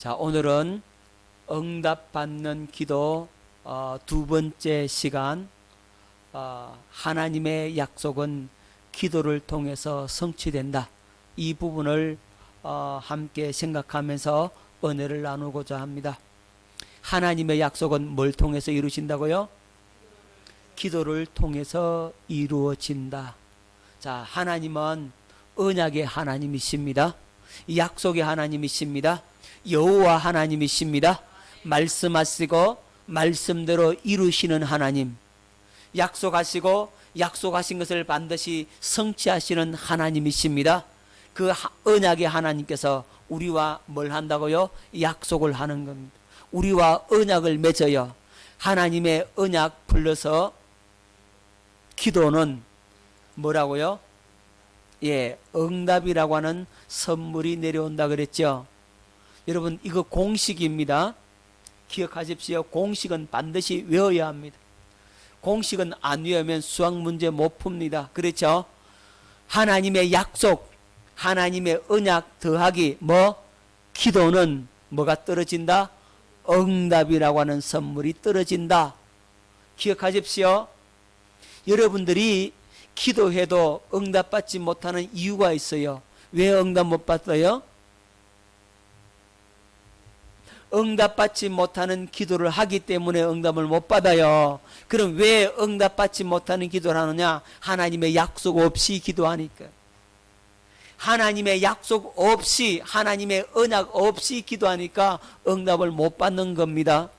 자, 오늘은 응답받는 기도 두 번째 시간, 하나님의 약속은 기도를 통해서 성취된다. 이 부분을 함께 생각하면서 은혜를 나누고자 합니다. 하나님의 약속은 뭘 통해서 이루어진다고요? 기도를 통해서 이루어진다. 자, 하나님은 언약의 하나님이십니다. 약속의 하나님이십니다. 여호와 하나님이십니다. 말씀하시고 말씀대로 이루시는 하나님, 약속하시고 약속하신 것을 반드시 성취하시는 하나님이십니다. 그 언약의 하나님께서 우리와 뭘 한다고요? 약속을 하는 겁니다. 우리와 언약을 맺어요. 하나님의 언약 불러서 기도는 뭐라고요? 응답이라고 하는 선물이 내려온다 그랬죠. 여러분, 이거 공식입니다. 기억하십시오. 공식은 반드시 외워야 합니다. 공식은 안 외우면 수학 문제 못 풉니다. 그렇죠? 하나님의 약속, 하나님의 언약 더하기 기도는 뭐가 떨어진다? 응답이라고 하는 선물이 떨어진다. 기억하십시오. 여러분들이 기도해도 응답받지 못하는 이유가 있어요. 왜 응답 못 받아요? 응답받지 못하는 기도를 하기 때문에 응답을 못 받아요. 그럼 왜 응답받지 못하는 기도를 하느냐? 하나님의 약속 없이 기도하니까. 하나님의 약속 없이, 하나님의 언약 없이 기도하니까 응답을 못 받는 겁니다.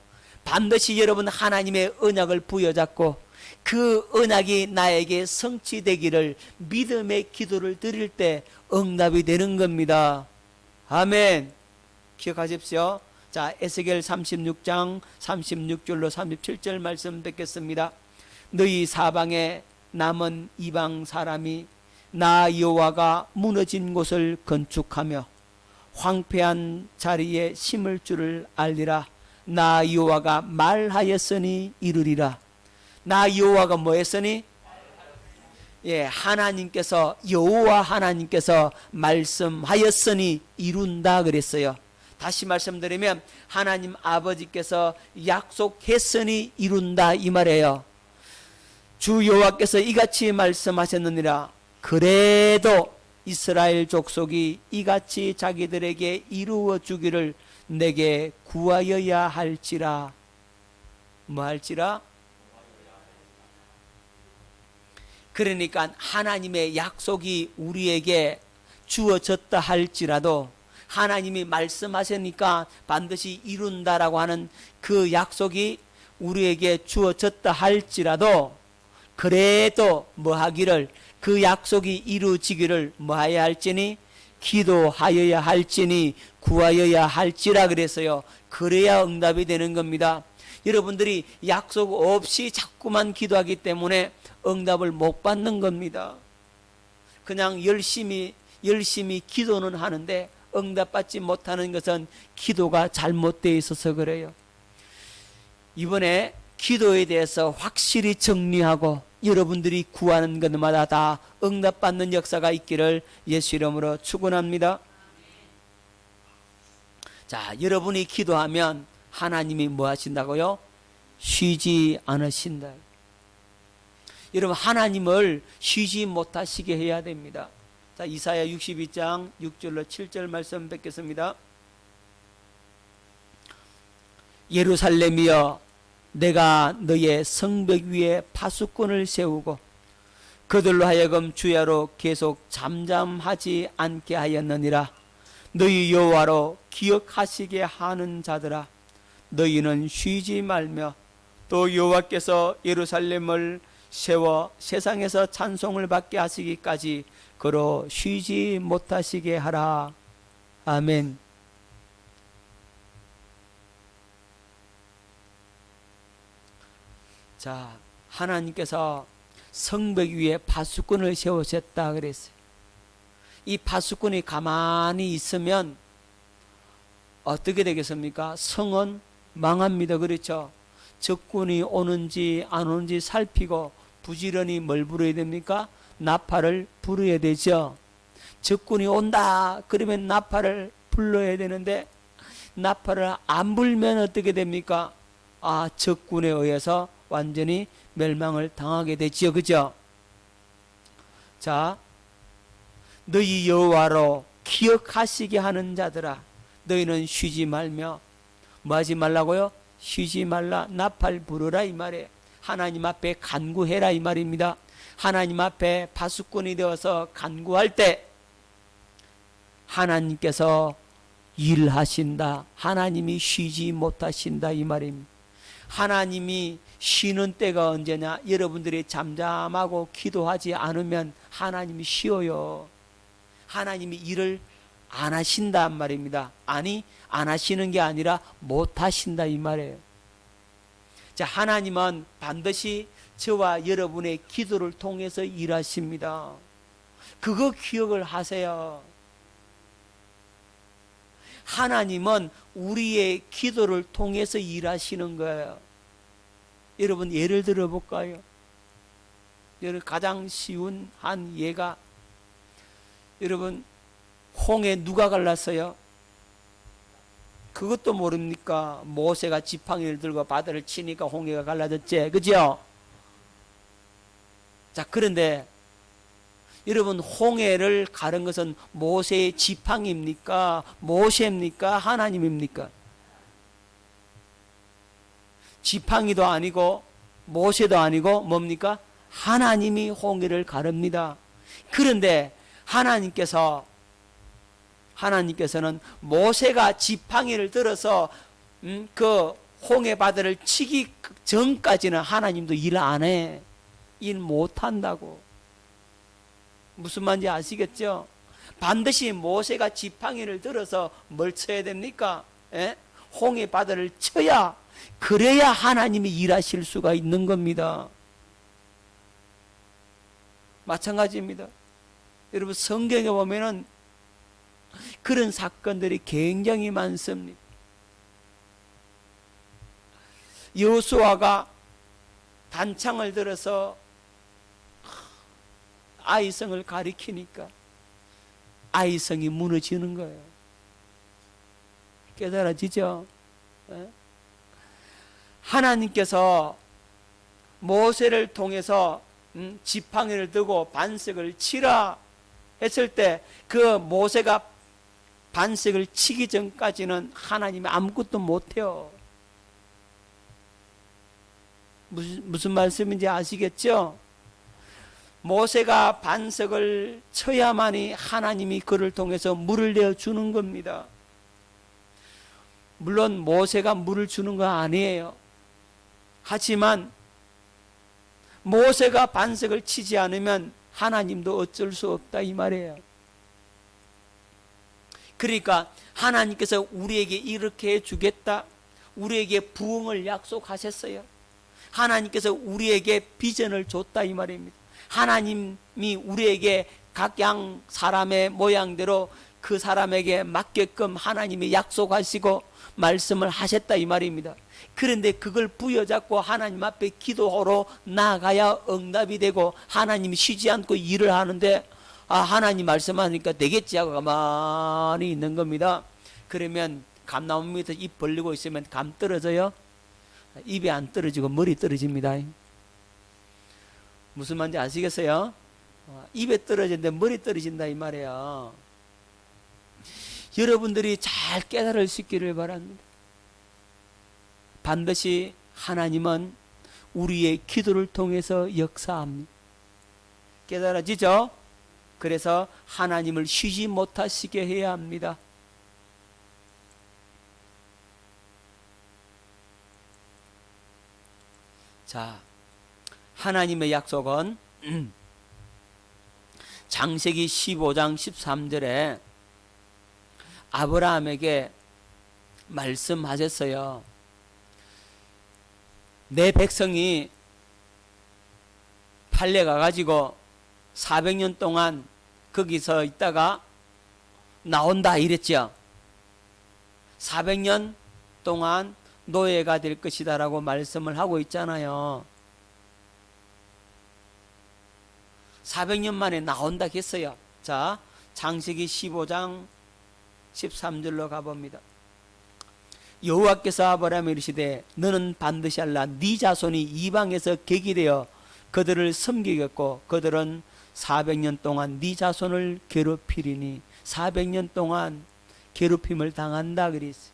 반드시 여러분 하나님의 언약을 부여잡고 그 언약이 나에게 성취되기를 믿음의 기도를 드릴 때 응답이 되는 겁니다. 아멘. 기억하십시오. 자, 에스겔 36장 36절로 37절 말씀 뵙겠습니다. 너희 사방에 남은 이방 사람이 나 여호와가 무너진 곳을 건축하며 황폐한 자리에 심을 줄을 알리라. 나 여호와가 말하였으니 이루리라. 나 여호와가 뭐 했으니? 하나님께서, 여호와 하나님께서 말씀하였으니 이룬다 그랬어요. 다시 말씀드리면 하나님 아버지께서 약속했으니 이룬다 이 말이에요. 주 여호와께서 이같이 말씀하셨느니라. 그래도 이스라엘 족속이 이같이 자기들에게 이루어 주기를 내게 구하여야 할지라. 뭐 할지라? 그러니까 하나님의 약속이 우리에게 주어졌다 할지라도, 하나님이 말씀하시니까 반드시 이룬다라고 하는 그 약속이 우리에게 주어졌다 할지라도, 그래도 뭐 하기를, 그 약속이 이루어지기를 뭐 해야 할지니? 기도하여야 할지니 구하여야 할지라 그랬어요. 그래야 응답이 되는 겁니다. 여러분들이 약속 없이 자꾸만 기도하기 때문에 응답을 못 받는 겁니다. 그냥 열심히 기도는 하는데 응답받지 못하는 것은 기도가 잘못되어 있어서 그래요. 이번에 기도에 대해서 확실히 정리하고 여러분들이 구하는 것마다 다 응답받는 역사가 있기를 예수 이름으로 축원합니다. 자, 여러분이 기도하면 하나님이 뭐 하신다고요? 쉬지 않으신다. 여러분, 하나님을 쉬지 못하시게 해야 됩니다. 자, 이사야 62장 6절로 7절 말씀 뵙겠습니다. 예루살렘이여, 내가 너의 성벽 위에 파수꾼을 세우고 그들로 하여금 주야로 계속 잠잠하지 않게 하였느니라. 너희 여호와로 기억하시게 하는 자들아, 너희는 쉬지 말며 또 여호와께서 예루살렘을 세워 세상에서 찬송을 받게 하시기까지 그로 쉬지 못하시게 하라. 아멘. 자, 하나님께서 성벽 위에 파수꾼을 세우셨다 그랬어요. 이 파수꾼이 가만히 있으면 어떻게 되겠습니까? 성은 망합니다. 그렇죠? 적군이 오는지 안 오는지 살피고 부지런히 뭘 부려야 됩니까? 나팔을 부려야 되죠. 적군이 온다 그러면 나팔을 불러야 되는데 나팔을 안 불면 어떻게 됩니까? 적군에 의해서 완전히 멸망을 당하게 되지요. 그죠? 자, 너희 여호와로 기억하시게 하는 자들아, 너희는 쉬지 말며 뭐 하지 말라고요? 쉬지 말라, 나팔 부르라 이 말이에요. 하나님 앞에 간구해라 이 말입니다. 하나님 앞에 파수꾼이 되어서 간구할 때 하나님께서 일하신다. 하나님이 쉬지 못하신다 이 말입니다. 하나님이 쉬는 때가 언제냐? 여러분들이 잠잠하고 기도하지 않으면 하나님이 쉬어요. 하나님이 일을 안 하신단 말입니다. 아니, 안 하시는 게 아니라 못 하신다 이 말이에요. 자, 하나님은 반드시 저와 여러분의 기도를 통해서 일하십니다. 그거 기억을 하세요. 하나님은 우리의 기도를 통해서 일하시는 거예요. 여러분, 예를 들어 볼까요? 가장 쉬운 한 예가, 여러분, 홍해 누가 갈랐어요? 그것도 모릅니까? 모세가 지팡이를 들고 바다를 치니까 홍해가 갈라졌지, 그죠? 자, 그런데 여러분, 홍해를 가른 것은 모세의 지팡이입니까? 모세입니까? 하나님입니까? 지팡이도 아니고 모세도 아니고 뭡니까? 하나님이 홍해를 가릅니다. 그런데 하나님께서는 모세가 지팡이를 들어서 그 홍해 바다를 치기 전까지는 하나님도 일 안 해. 일 못한다고. 무슨 말인지 아시겠죠? 반드시 모세가 지팡이를 들어서 뭘 쳐야 됩니까? 홍해 바다를 쳐야, 그래야 하나님이 일하실 수가 있는 겁니다. 마찬가지입니다. 여러분, 성경에 보면은 그런 사건들이 굉장히 많습니다. 여호수아가 단창을 들어서 아이성을 가리키니까 아이성이 무너지는 거예요. 깨달아지죠? 하나님께서 모세를 통해서 지팡이를 들고 반석을 치라 했을 때 그 모세가 반석을 치기 전까지는 하나님이 아무것도 못해요. 무슨 말씀인지 아시겠죠? 모세가 반석을 쳐야만이 하나님이 그를 통해서 물을 내어주는 겁니다. 물론 모세가 물을 주는 건 아니에요. 하지만 모세가 반석을 치지 않으면 하나님도 어쩔 수 없다 이 말이에요. 그러니까 하나님께서 우리에게 이렇게 해주겠다, 우리에게 부흥을 약속하셨어요. 하나님께서 우리에게 비전을 줬다 이 말입니다. 하나님이 우리에게 각양 사람의 모양대로 그 사람에게 맞게끔 하나님이 약속하시고 말씀을 하셨다 이 말입니다. 그런데 그걸 부여잡고 하나님 앞에 기도하러 나아가야 응답이 되고 하나님이 쉬지 않고 일을 하는데 하나님 말씀하니까 되겠지 하고 가만히 있는 겁니다. 그러면 감나무 밑에 입 벌리고 있으면 감 떨어져요? 입이 안 떨어지고 머리 떨어집니다. 무슨 말인지 아시겠어요? 입에 떨어지는데 머리 떨어진다 이 말이에요. 여러분들이 잘 깨달을 수 있기를 바랍니다. 반드시 하나님은 우리의 기도를 통해서 역사합니다. 깨달아지죠? 그래서 하나님을 쉬지 못하시게 해야 합니다. 자, 하나님의 약속은 창세기 15장 13절에 아브라함에게 말씀하셨어요. 내 백성이 팔레가 가지고 400년 동안 거기서 있다가 나온다 이랬죠. 400년 동안 노예가 될 것이다 라고 말씀을 하고 있잖아요. 400년 만에 나온다 했어요. 자, 창세기 15장 13절로 가봅니다. 여호와께서 아브라함에게 이르시되 너는 반드시 알라 네 자손이 이방에서 객이 되어 그들을 섬기겠고 그들은 400년 동안 네 자손을 괴롭히리니 400년 동안 괴롭힘을 당한다 그랬어요.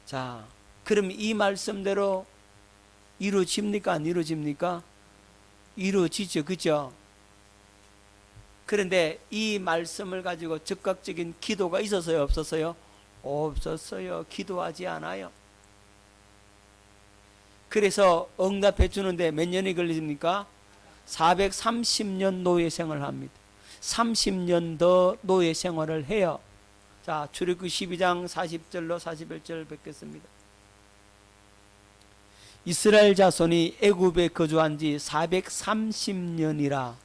자, 그럼 이 말씀대로 이루어집니까? 안 이루어집니까? 이루어지죠. 그죠? 그런데 이 말씀을 가지고 즉각적인 기도가 있었어요? 없었어요? 없었어요. 기도하지 않아요. 그래서 응답해 주는데 몇 년이 걸립니까? 430년 노예 생활을 합니다. 30년 더 노예 생활을 해요. 자, 출애굽기 12장 40절로 41절 뵙겠습니다. 이스라엘 자손이 애굽에 거주한 지 430년이라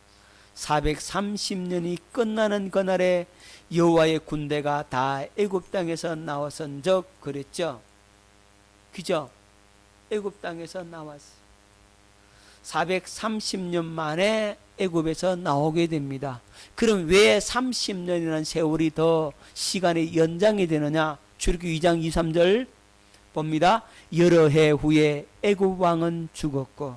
430년이 끝나는 그날에 여호와의 군대가 다 애굽 땅에서 나와선적 그랬죠. 그죠? 애굽 땅에서 나왔어요. 430년 만에 애굽에서 나오게 됩니다. 그럼 왜 30년이라는 세월이 더 시간이 연장이 되느냐? 출애굽기 2장 2, 3절 봅니다. 여러 해 후에 애굽 왕은 죽었고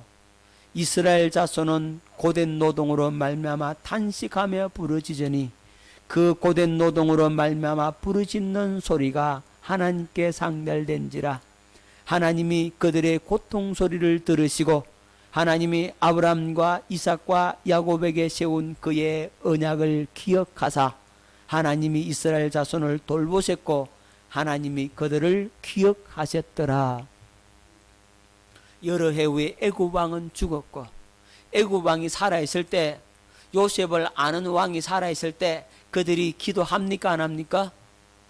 이스라엘 자손은 고된 노동으로 말미암아 탄식하며 부르짖으니 그 고된 노동으로 말미암아 부르짖는 소리가 하나님께 상달된지라 하나님이 그들의 고통 소리를 들으시고 하나님이 아브라함과 이삭과 야곱에게 세운 그의 언약을 기억하사 하나님이 이스라엘 자손을 돌보셨고 하나님이 그들을 기억하셨더라. 여러 해 후에 애굽 왕은 죽었고 애굽 왕이 살아있을 때 요셉을 아는 왕이 살아있을 때 그들이 기도합니까? 안 합니까?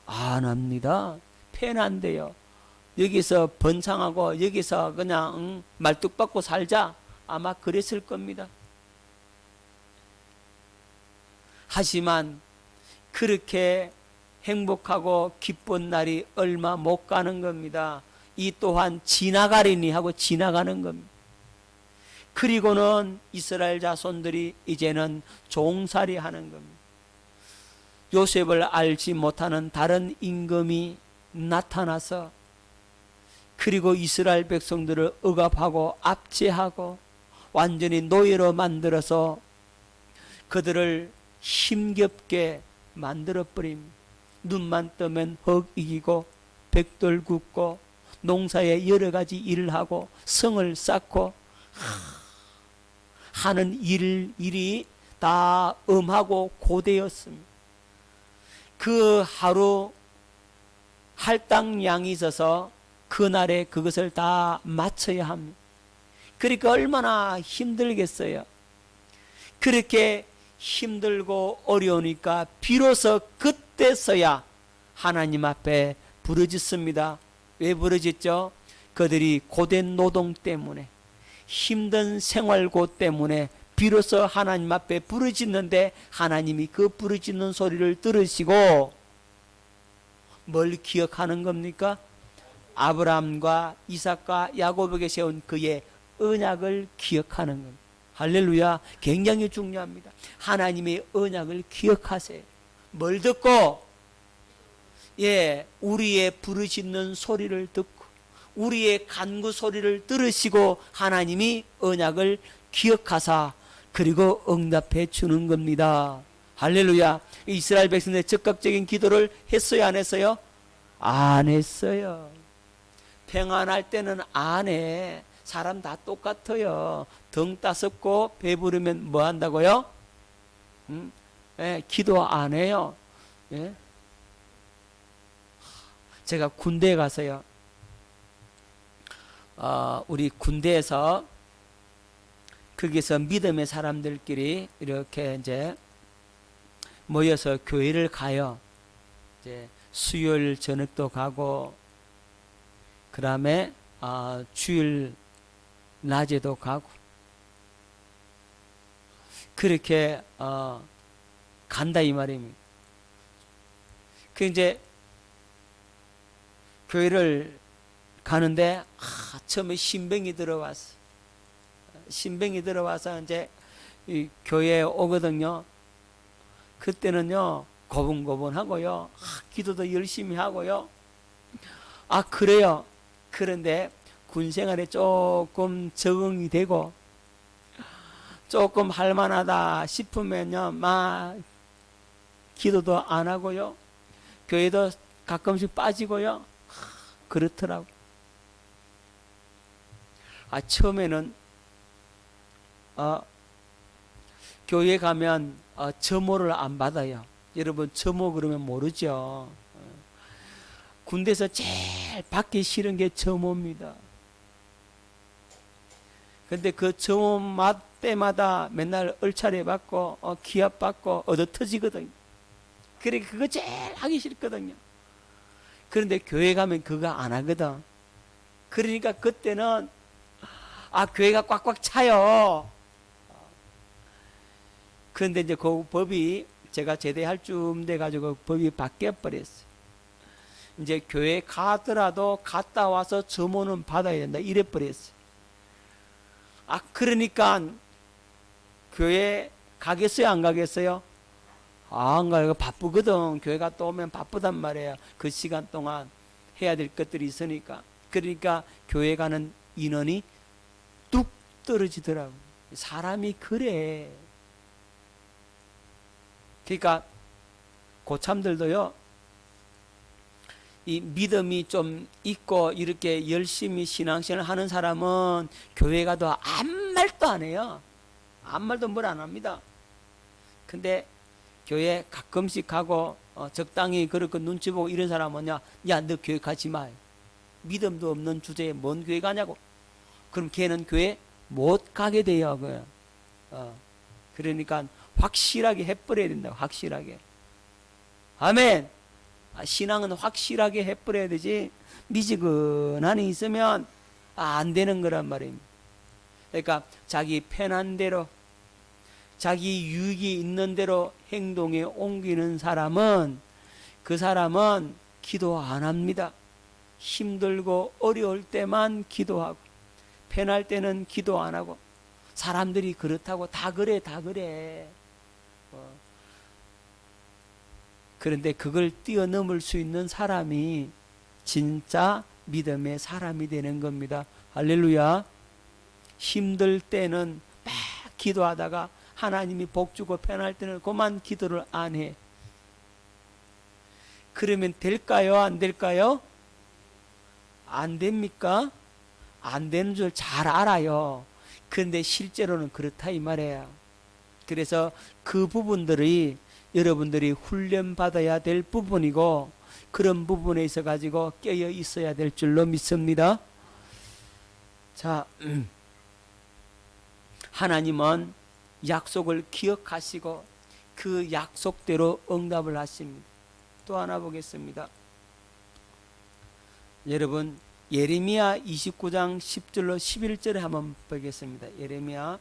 안 합니다. 패난데요. 여기서 번창하고 여기서 그냥 말뚝박고 살자 아마 그랬을 겁니다. 하지만 그렇게 행복하고 기쁜 날이 얼마 못 가는 겁니다. 이 또한 지나가리니 하고 지나가는 겁니다. 그리고는 이스라엘 자손들이 이제는 종살이 하는 겁니다. 요셉을 알지 못하는 다른 임금이 나타나서 그리고 이스라엘 백성들을 억압하고 압제하고 완전히 노예로 만들어서 그들을 힘겹게 만들어버립니다. 눈만 뜨면 헉 이기고 벽돌 굽고 농사에 여러 가지 일을 하고 성을 쌓고 하는 일이 다 엄하고 고되었습니다. 그 하루 할당량이 있어서 그날에 그것을 다 마쳐야 합니다. 그러니까 얼마나 힘들겠어요. 그렇게 힘들고 어려우니까 비로소 그때서야 하나님 앞에 부르짖습니다. 왜 부르짖죠? 그들이 고된 노동 때문에 힘든 생활고 때문에 비로소 하나님 앞에 부르짖는데 하나님이 그 부르짖는 소리를 들으시고 뭘 기억하는 겁니까? 아브라함과 이삭과 야곱에게 세운 그의 언약을 기억하는 겁니다. 할렐루야. 굉장히 중요합니다. 하나님의 언약을 기억하세요. 뭘 듣고? 우리의 부르짖는 소리를 듣고 우리의 간구 소리를 들으시고 하나님이 언약을 기억하사 그리고 응답해 주는 겁니다. 할렐루야. 이스라엘 백성들의 즉각적인 기도를 했어요, 안 했어요? 안 했어요. 평안할 때는 안 해. 사람 다 똑같아요. 등 따숩고 배부르면 뭐 한다고요? 기도 안 해요. 제가 군대에 가서요. 우리 군대에서 거기서 믿음의 사람들끼리 이렇게 이제 모여서 교회를 가요. 이제 수요일 저녁도 가고, 그 다음에 주일 낮에도 가고, 그렇게 간다 이 말입니다. 그 이제 교회를 가는데 처음에 신병이 들어왔어. 신병이 들어와서 이제 이 교회에 오거든요. 그때는요 고분고분하고요. 기도도 열심히 하고요. 그래요. 그런데 군 생활에 조금 적응이 되고 조금 할만하다 싶으면요, 막 기도도 안 하고요, 교회도 가끔씩 빠지고요. 그렇더라고. 처음에는 교회 가면 점호를 안 받아요. 여러분, 점호 그러면 모르죠. 군대에서 제일 받기 싫은 게 점호입니다. 근데 그 점호 때마다 맨날 얼차례 받고 기합 받고 얻어 터지거든요. 그러니까 그거 제일 하기 싫거든요. 그런데 교회 가면 그거 안 하거든. 그러니까 그때는 교회가 꽉꽉 차요. 그런데 이제 그 법이 제가 제대할 쯤 돼가지고 법이 바뀌어 버렸어요. 이제 교회 가더라도 갔다 와서 점호는 받아야 된다 이래 버렸어요. 그러니까 교회 가겠어요, 안 가겠어요? 안 가요. 바쁘거든. 교회 갔다 오면 바쁘단 말이에요. 그 시간 동안 해야 될 것들이 있으니까. 그러니까 교회 가는 인원이 뚝 떨어지더라고. 사람이 그래. 그러니까 고참들도요, 이 믿음이 좀 있고 이렇게 열심히 신앙생활 하는 사람은 교회 가도 아무 말도 안 해요. 아무 말도 뭘 안 합니다. 근데 교회 가끔씩 가고 적당히 그렇게 눈치 보고 이런 사람은 야 너 교회 가지 마. 믿음도 없는 주제에 뭔 교회 가냐고. 그럼 걔는 교회 못 가게 돼요. 그러니까 확실하게 해버려야 된다고. 확실하게. 아멘. 신앙은 확실하게 해버려야 되지, 미지근하니 있으면 안 되는 거란 말입니다. 그러니까 자기 편한 대로, 자기 유익이 있는 대로 행동에 옮기는 사람은, 그 사람은 기도 안 합니다. 힘들고 어려울 때만 기도하고, 편할 때는 기도 안 하고. 사람들이 그렇다고. 다 그래, 다 그래. 그런데 그걸 뛰어넘을 수 있는 사람이 진짜 믿음의 사람이 되는 겁니다. 할렐루야. 힘들 때는 막 기도하다가 하나님이 복 주고 편할 때는 그만 기도를 안 해. 그러면 될까요? 안 될까요? 안 됩니까? 안 되는 줄 잘 알아요. 그런데 실제로는 그렇다 이 말이에요. 그래서 그 부분들이 여러분들이 훈련받아야 될 부분이고, 그런 부분에 있어 가지고 깨어 있어야 될 줄로 믿습니다. 자, 하나님은 약속을 기억하시고 그 약속대로 응답을 하십니다. 또 하나 보겠습니다. 여러분, 예레미야 29장 10절로 11절에 한번 보겠습니다. 예레미야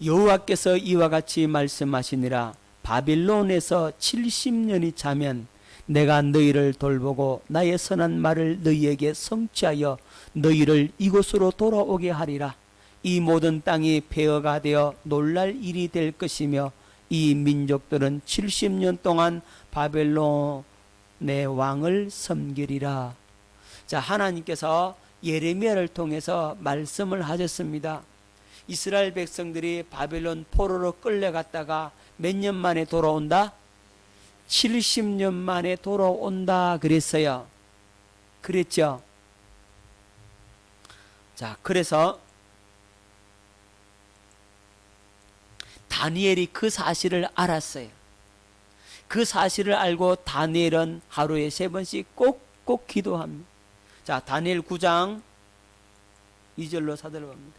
여호와께서 이와 같이 말씀하시니라. 바빌론에서 70년이 차면 내가 너희를 돌보고 나의 선한 말을 너희에게 성취하여 너희를 이곳으로 돌아오게 하리라. 이 모든 땅이 폐허가 되어 놀랄 일이 될 것이며 이 민족들은 70년 동안 바벨론의 왕을 섬기리라. 자, 하나님께서 예레미야를 통해서 말씀을 하셨습니다. 이스라엘 백성들이 바벨론 포로로 끌려갔다가 몇 년 만에 돌아온다? 70년 만에 돌아온다 그랬어요. 그랬죠? 자, 그래서 다니엘이 그 사실을 알았어요. 그 사실을 알고 다니엘은 하루에 3번씩 꼭꼭 기도합니다. 자, 다니엘 9장 2절로 4절로 봅니다.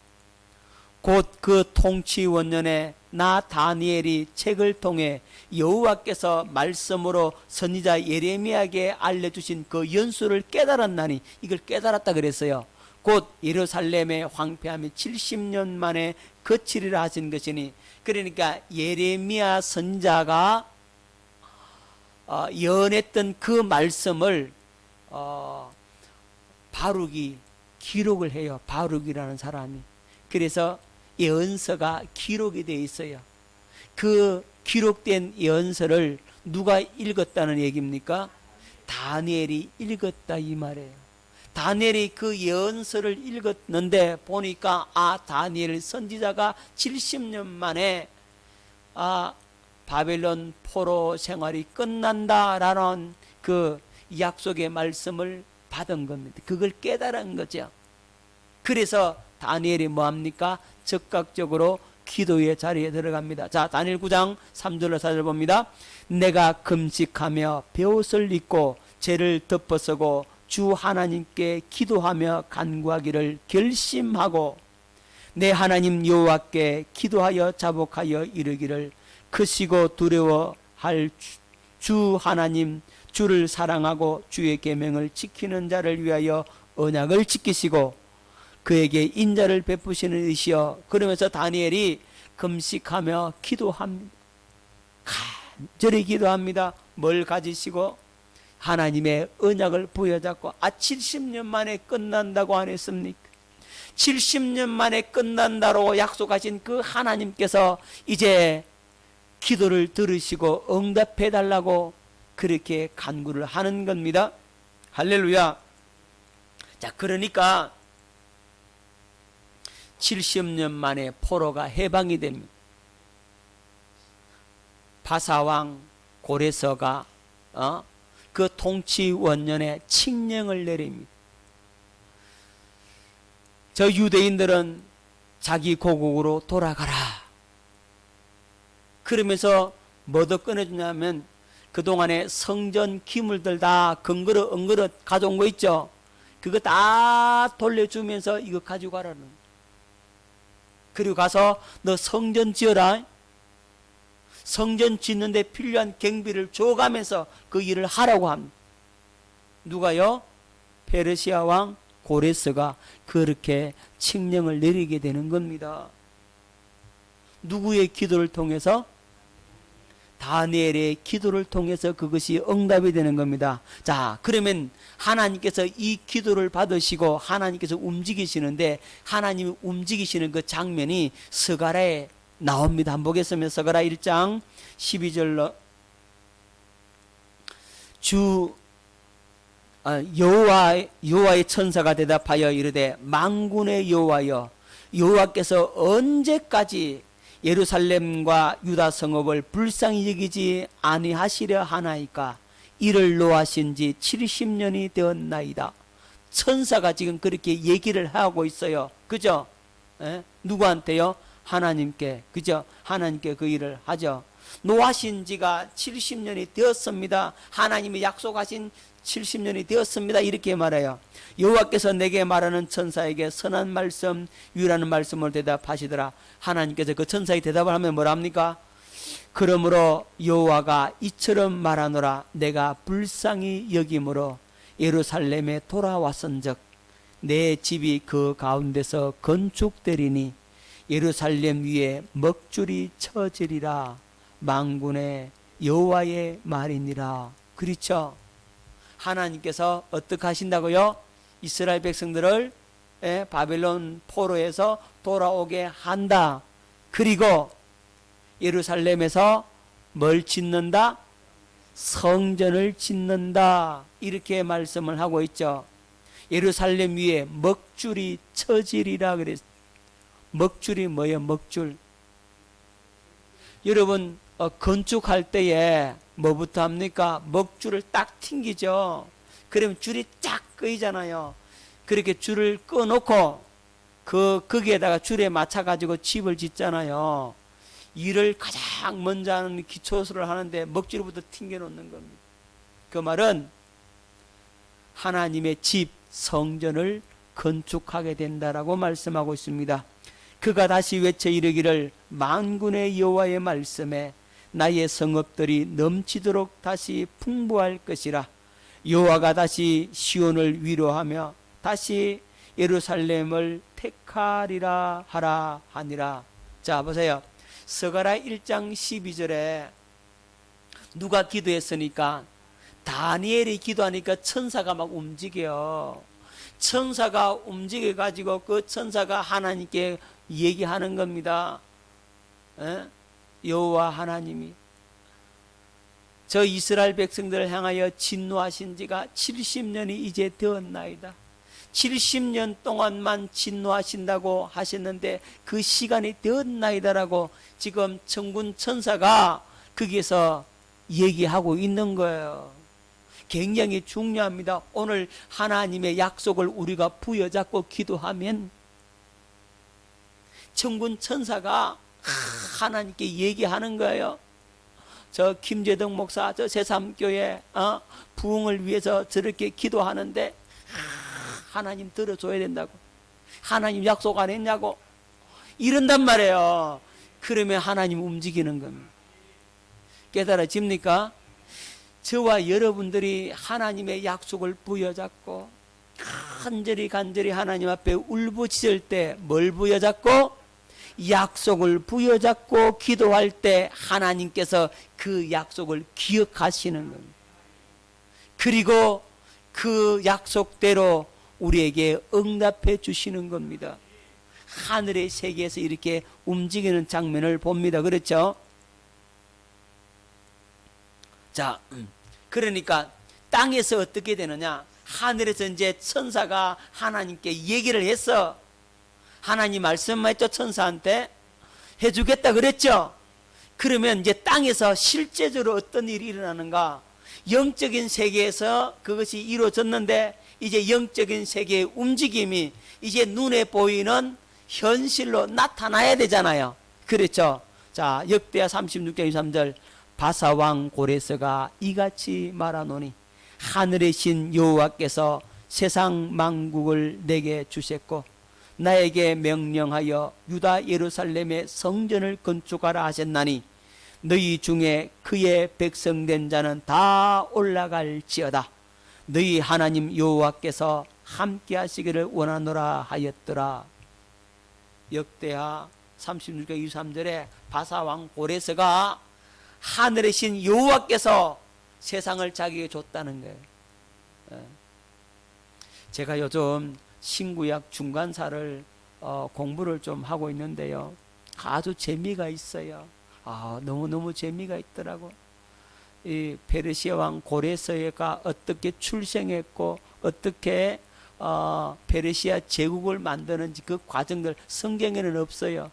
곧 그 통치 원년에 나 다니엘이 책을 통해 여호와께서 말씀으로 선지자 예레미야에게 알려주신 그 연수를 깨달았나니, 이걸 깨달았다 그랬어요. 곧 예루살렘의 황폐함이 70년 만에 그치리라 하신 것이니, 그러니까 예레미야 선지자가 예언했던 그 말씀을 바룩이 기록을 해요. 바룩이라는 사람이. 그래서 예언서가 기록이 되어 있어요. 그 기록된 예언서를 누가 읽었다는 얘기입니까? 다니엘이 읽었다 이 말이에요. 다니엘이 그 예언서를 읽었는데 보니까 다니엘 선지자가 70년 만에 바벨론 포로 생활이 끝난다라는 그 약속의 말씀을 받은 겁니다. 그걸 깨달은 거죠. 그래서 다니엘이 뭐합니까? 적극적으로 기도의 자리에 들어갑니다. 자, 다니엘 9장 3절로 4절 봅니다. 내가 금식하며 베옷을 입고 죄를 덮어쓰고 주 하나님께 기도하며 간구하기를 결심하고 내 하나님 여호와께 기도하여 자복하여 이르기를 크시고 두려워할 주 하나님 주를 사랑하고 주의 계명을 지키는 자를 위하여 언약을 지키시고 그에게 인자를 베푸시는 이시여. 그러면서 다니엘이 금식하며 기도합니다. 간절히 기도합니다. 뭘 가지시고? 하나님의 언약을 부여잡고 70년 만에 끝난다고 안 했습니까? 70년 만에 끝난다고 약속하신 그 하나님께서 이제 기도를 들으시고 응답해 달라고 그렇게 간구를 하는 겁니다. 할렐루야. 자, 그러니까 70년 만에 포로가 해방이 됩니다. 바사왕 고레서가 그 통치 원년에 칙령을 내립니다. 저 유대인들은 자기 고국으로 돌아가라. 그러면서 뭐도 꺼내주냐면 그동안에 성전 기물들 다 근그릇 가져온 거 있죠. 그거 다 돌려주면서 이거 가지고 가라는. 그리고 가서 너 성전 지어라. 성전 짓는데 필요한 경비를 줘가면서 그 일을 하라고 합니다. 누가요? 페르시아 왕 고레스가 그렇게 칙령을 내리게 되는 겁니다. 누구의 기도를 통해서? 다니엘의 기도를 통해서 그것이 응답이 되는 겁니다. 자, 그러면 하나님께서 이 기도를 받으시고 하나님께서 움직이시는데 하나님이 움직이시는 그 장면이 스가랴에 나옵니다. 한번 보겠습니다. 스가랴 1장 12절로 여호와의 천사가 대답하여 이르되 만군의 여호와여 여호와께서 언제까지 예루살렘과 유다 성읍을 불쌍히 여기지 아니하시려 하나이까? 이를 노하신 지 70년이 되었나이다. 천사가 지금 그렇게 얘기를 하고 있어요. 그죠? 누구한테요? 하나님께. 그죠? 하나님께 그 일을 하죠. 노하신 지가 70년이 되었습니다. 하나님이 약속하신 70년이 되었습니다. 이렇게 말해요. 여호와께서 내게 말하는 천사에게 선한 말씀, 유라는 말씀을 대답하시더라. 하나님께서 그 천사의 대답을 하면 뭐랍니까? 그러므로 여호와가 이처럼 말하노라. 내가 불쌍히 여김으로 예루살렘에 돌아왔은즉 내 집이 그 가운데서 건축되리니 예루살렘 위에 먹줄이 쳐지리라. 만군의 여호와의 말이니라. 그렇죠? 하나님께서 어떻게 하신다고요? 이스라엘 백성들을 바벨론 포로에서 돌아오게 한다. 그리고 예루살렘에서 뭘 짓는다? 성전을 짓는다. 이렇게 말씀을 하고 있죠. 예루살렘 위에 먹줄이 쳐지리라 그랬어요. 먹줄이 뭐예요? 먹줄. 여러분 건축할 때에 뭐부터 합니까? 먹줄을 딱 튕기죠. 그러면 줄이 쫙 꺼이잖아요. 그렇게 줄을 꺼놓고 거기에다가 줄에 맞춰가지고 집을 짓잖아요. 일을 가장 먼저 하는 기초수를 하는데 먹줄부터 튕겨놓는 겁니다. 그 말은 하나님의 집, 성전을 건축하게 된다라고 말씀하고 있습니다. 그가 다시 외쳐 이르기를 만군의 여호와의 말씀에 나의 성읍들이 넘치도록 다시 풍부할 것이라. 여호와가 다시 시온을 위로하며 다시 예루살렘을 택하리라 하라 하니라. 자, 보세요. 스가랴 1장 12절에 누가 기도했으니까? 다니엘이 기도하니까 천사가 막 움직여. 천사가 움직여 가지고 그 천사가 하나님께 얘기하는 겁니다. 여호와 하나님이 저 이스라엘 백성들을 향하여 진노하신 지가 70년이 이제 되었나이다. 70년 동안만 진노하신다고 하셨는데 그 시간이 되었나이다라고 지금 천군 천사가 거기에서 얘기하고 있는 거예요. 굉장히 중요합니다. 오늘 하나님의 약속을 우리가 부여잡고 기도하면 천군 천사가 하나님께 얘기하는 거예요. 저 김재덕 목사 저 제3교회 부흥을 위해서 저렇게 기도하는데 하나님 들어줘야 된다고, 하나님 약속 안 했냐고 이런단 말이에요. 그러면 하나님 움직이는 겁니다. 깨달아집니까? 저와 여러분들이 하나님의 약속을 부여잡고 간절히 하나님 앞에 울부짖을 때 뭘 부여잡고? 약속을 부여잡고 기도할 때 하나님께서 그 약속을 기억하시는 겁니다. 그리고 그 약속대로 우리에게 응답해 주시는 겁니다. 하늘의 세계에서 이렇게 움직이는 장면을 봅니다. 그렇죠? 자, 그러니까 땅에서 어떻게 되느냐? 하늘에서 이제 천사가 하나님께 얘기를 했어. 하나님 말씀했죠. 천사한테 해주겠다 그랬죠. 그러면 이제 땅에서 실제적으로 어떤 일이 일어나는가? 영적인 세계에서 그것이 이루어졌는데 이제 영적인 세계의 움직임이 이제 눈에 보이는 현실로 나타나야 되잖아요. 그렇죠? 자, 역대하 36장 23절 바사왕 고레스가 이같이 말하노니 하늘의 신 여호와께서 세상 만국을 내게 주셨고 나에게 명령하여 유다 예루살렘의 성전을 건축하라 하셨나니 너희 중에 그의 백성된 자는 다 올라갈지어다. 너희 하나님 여호와께서 함께 하시기를 원하노라 하였더라. 역대하 36장 23절에 바사왕 고레스가 하늘의 신 여호와께서 세상을 자기에게 줬다는 거예요. 제가 요즘 신구약 중간사를 공부를 좀 하고 있는데요. 아주 재미가 있어요. 너무너무 재미가 있더라고. 이 페르시아 왕 고레스가 어떻게 출생했고 어떻게 페르시아 제국을 만드는지 그 과정들 성경에는 없어요.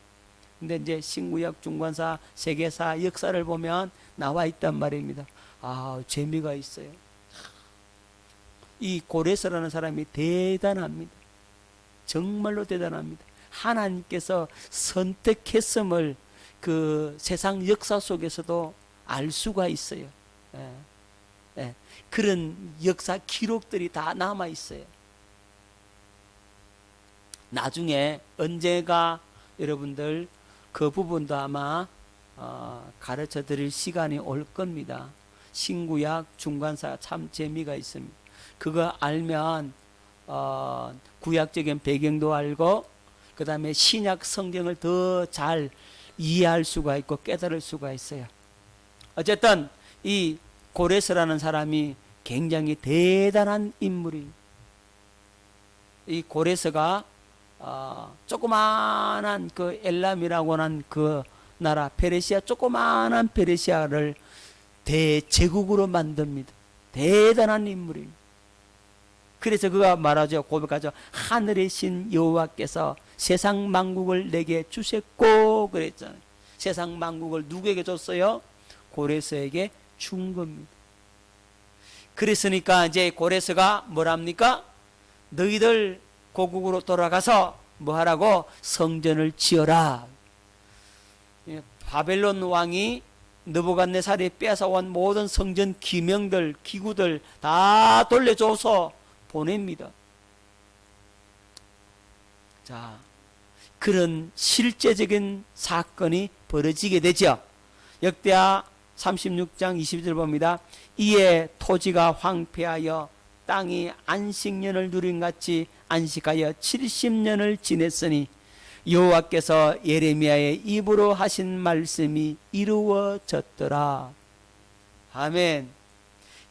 근데 이제 신구약 중간사 세계사 역사를 보면 나와 있단 말입니다. 재미가 있어요. 이 고레스라는 사람이 대단합니다. 정말로 대단합니다. 하나님께서 선택했음을 그 세상 역사 속에서도 알 수가 있어요. 그런 역사 기록들이 다 남아 있어요. 나중에 언제가 여러분들 그 부분도 아마 가르쳐 드릴 시간이 올 겁니다. 신구약 중간사 참 재미가 있습니다. 그거 알면 구약적인 배경도 알고 그 다음에 신약 성경을 더 잘 이해할 수가 있고 깨달을 수가 있어요. 어쨌든 이 고레스라는 사람이 굉장히 대단한 인물이, 이 고레스가 조그마한 그 엘람이라고 하는 그 나라 페르시아, 조그마한 페르시아를 대제국으로 만듭니다. 대단한 인물입니다. 그래서 그가 말하죠. 고백하죠. 하늘의 신 여호와께서 세상 만국을 내게 주셨고 그랬잖아요. 세상 만국을 누구에게 줬어요? 고레스에게 준 겁니다. 그랬으니까 이제 고레스가 뭐랍니까? 너희들 고국으로 돌아가서 뭐 하라고? 성전을 지어라. 바벨론 왕이 느부갓네살이 뺏어온 모든 성전 기명들, 기구들 다 돌려줘서 보냅니다. 자, 그런 실제적인 사건이 벌어지게 되죠. 역대하 36장 22절 봅니다. 이에 토지가 황폐하여 땅이 안식년을 누린 같이 안식하여 70년을 지냈으니 여호와께서 예레미야의 입으로 하신 말씀이 이루어졌더라. 아멘.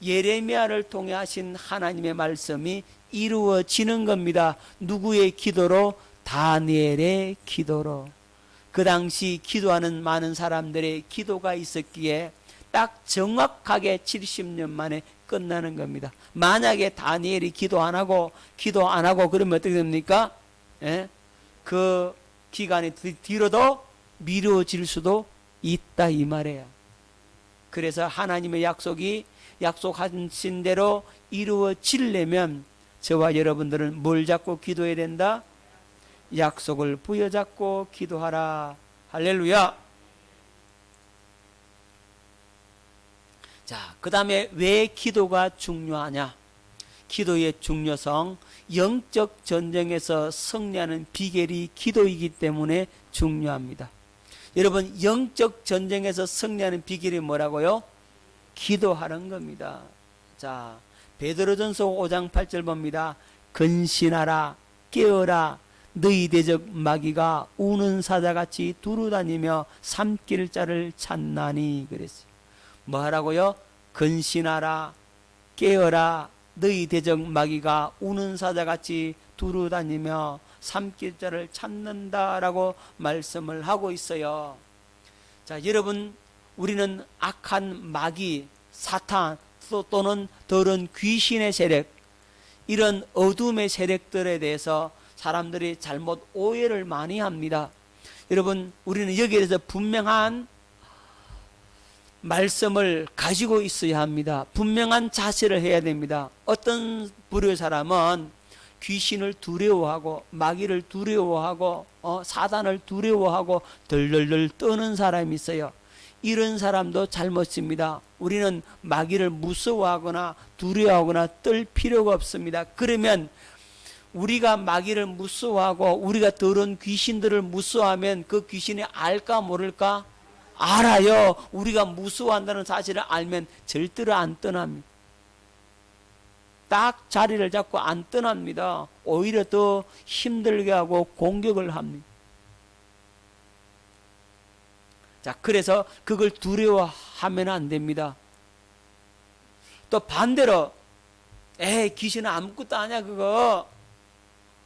예레미야를 통해 하신 하나님의 말씀이 이루어지는 겁니다. 누구의 기도로? 다니엘의 기도로. 그 당시 기도하는 많은 사람들의 기도가 있었기에 딱 정확하게 70년 만에 끝나는 겁니다. 만약에 다니엘이 기도 안 하고 그러면 어떻게 됩니까? 예? 그 기간이 뒤로도 미뤄질 수도 있다 이 말이에요. 그래서 하나님의 약속하신 대로 이루어지려면 저와 여러분들은 뭘 잡고 기도해야 된다? 약속을 부여잡고 기도하라. 할렐루야. 자, 그 다음에 왜 기도가 중요하냐? 기도의 중요성, 영적 전쟁에서 승리하는 비결이 기도이기 때문에 중요합니다. 여러분, 영적 전쟁에서 승리하는 비결이 뭐라고요? 기도하는 겁니다. 자, 베드로전서 5장 8절 봅니다. 근신하라, 깨어라, 너희 대적 마귀가 우는 사자같이 두루다니며 삼킬 자를 찾나니 그랬어요. 뭐 하라고요? 근신하라, 깨어라, 너희 대적 마귀가 우는 사자같이 두루다니며 삼킬 자를 찾는다라고 말씀을 하고 있어요. 자, 여러분, 우리는 악한 마귀, 사탄 또는 더러운 귀신의 세력, 이런 어둠의 세력들에 대해서 사람들이 잘못 오해를 많이 합니다. 여러분, 우리는 여기에 대해서 분명한 말씀을 가지고 있어야 합니다. 분명한 자세를 해야 됩니다. 어떤 부류의 사람은 귀신을 두려워하고 마귀를 두려워하고 사단을 두려워하고 덜덜덜 떠는 사람이 있어요. 이런 사람도 잘못입니다. 우리는 마귀를 무서워하거나 두려워하거나 떨 필요가 없습니다. 그러면 우리가 마귀를 무서워하고 우리가 더러운 귀신들을 무서워하면 그 귀신이 알까 모를까? 알아요. 우리가 무서워한다는 사실을 알면 절대로 안 떠납니다. 딱 자리를 잡고 안 떠납니다. 오히려 더 힘들게 하고 공격을 합니다. 자, 그래서 그걸 두려워하면 안 됩니다. 또 반대로 귀신은 아무것도 아니야 그거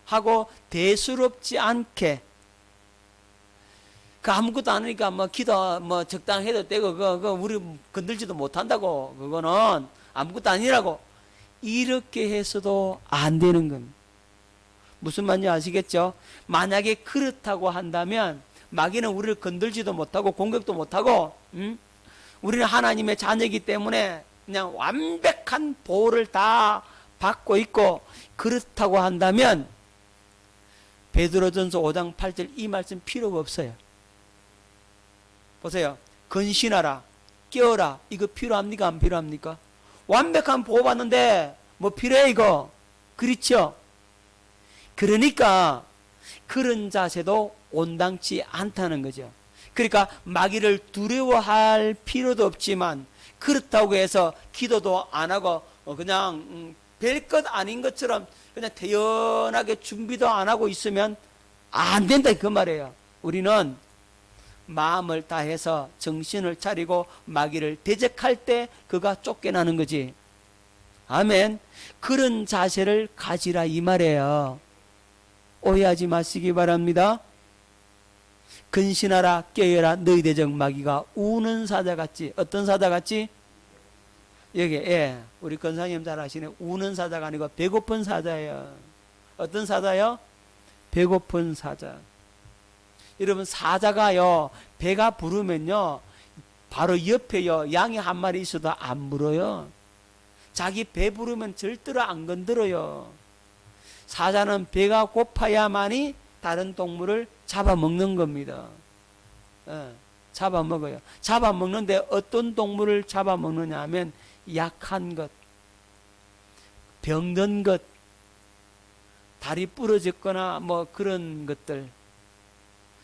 하고 대수롭지 않게 그 아무것도 안 하니까 뭐 기도 뭐 적당히 해도 되고 그거 우리 건들지도 못한다고 그거는 아무것도 아니라고 이렇게 해서도 안 되는 겁니다. 무슨 말인지 아시겠죠? 만약에 그렇다고 한다면 마귀는 우리를 건들지도 못하고 공격도 못하고 우리는 하나님의 자녀이기 때문에 그냥 완벽한 보호를 다 받고 있고 그렇다고 한다면 베드로전서 5장 8절 이 말씀 필요가 없어요. 보세요. 근신하라, 깨어라. 이거 필요합니까? 안 필요합니까? 완벽한 보호받는데 뭐 필요해 이거? 그렇죠? 그러니까 그런 자세도 온당치 않다는 거죠. 그러니까 마귀를 두려워할 필요도 없지만 그렇다고 해서 기도도 안 하고 그냥 별것 아닌 것처럼 그냥 태연하게 준비도 안 하고 있으면 안 된다 그 말이에요. 우리는 마음을 다해서 정신을 차리고 마귀를 대적할 때 그가 쫓겨나는 거지. 아멘. 그런 자세를 가지라 이 말이에요. 오해하지 마시기 바랍니다. 근신하라, 깨어라, 너희 대적 마귀가 우는 사자같이. 어떤 사자같이? 여기 우리 권사님 잘 아시네. 우는 사자가 아니고 배고픈 사자예요. 어떤 사자요? 배고픈 사자. 여러분, 사자가요 배가 부르면요 바로 옆에요 양이 한 마리 있어도 안 물어요. 자기 배 부르면 절대로 안 건드려요. 사자는 배가 고파야만이 다른 동물을 잡아먹는 겁니다. 잡아먹어요. 잡아먹는데 어떤 동물을 잡아먹느냐 하면 약한 것, 병든 것, 다리 부러졌거나 뭐 그런 것들,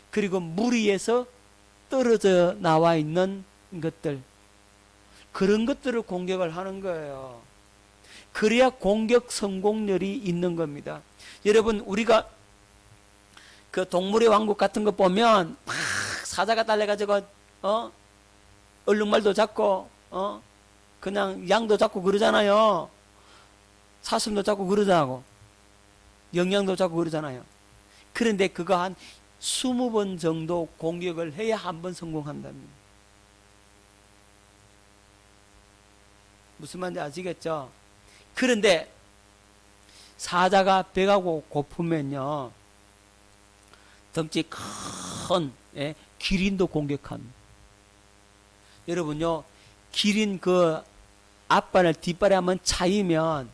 그리고 물 위에서 떨어져 나와 있는 것들, 그런 것들을 공격을 하는 거예요. 그래야 공격 성공률이 있는 겁니다. 여러분, 우리가 그 동물의 왕국 같은 거 보면 막 사자가 달려가지고 얼룩말도 잡고 그냥 양도 잡고 그러잖아요. 사슴도 잡고 그러자고. 영양도 잡고 그러잖아요. 그런데 그거 한 20번 정도 공격을 해야 한 번 성공한답니다. 무슨 말인지 아시겠죠? 그런데 사자가 배가 고프면요, 덩치 큰 기린도 공격합니다. 여러분요, 기린 그 앞발을 뒷발에 한번 차이면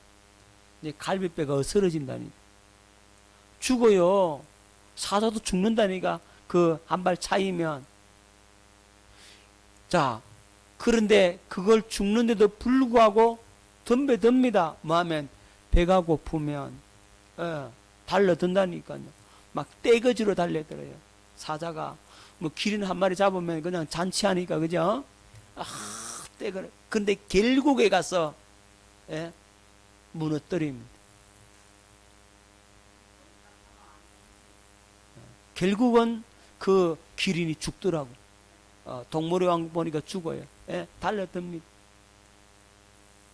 갈비뼈가 어스러진다니, 죽어요. 사자도 죽는다니까, 그 한 발 차이면. 자, 그런데 그걸 죽는데도 불구하고 덤벼듭니다. 뭐 하면? 배가 고프면 달려든다니까요. 막 떼거지로 달려들어요. 사자가 뭐 기린 한 마리 잡으면 그냥 잔치하니까, 그죠? 떼거려. 근데 결국에 가서 무너뜨립니다. 결국은 그 기린이 죽더라고. 동물의 왕국 보니까 죽어요. 달려듭니다.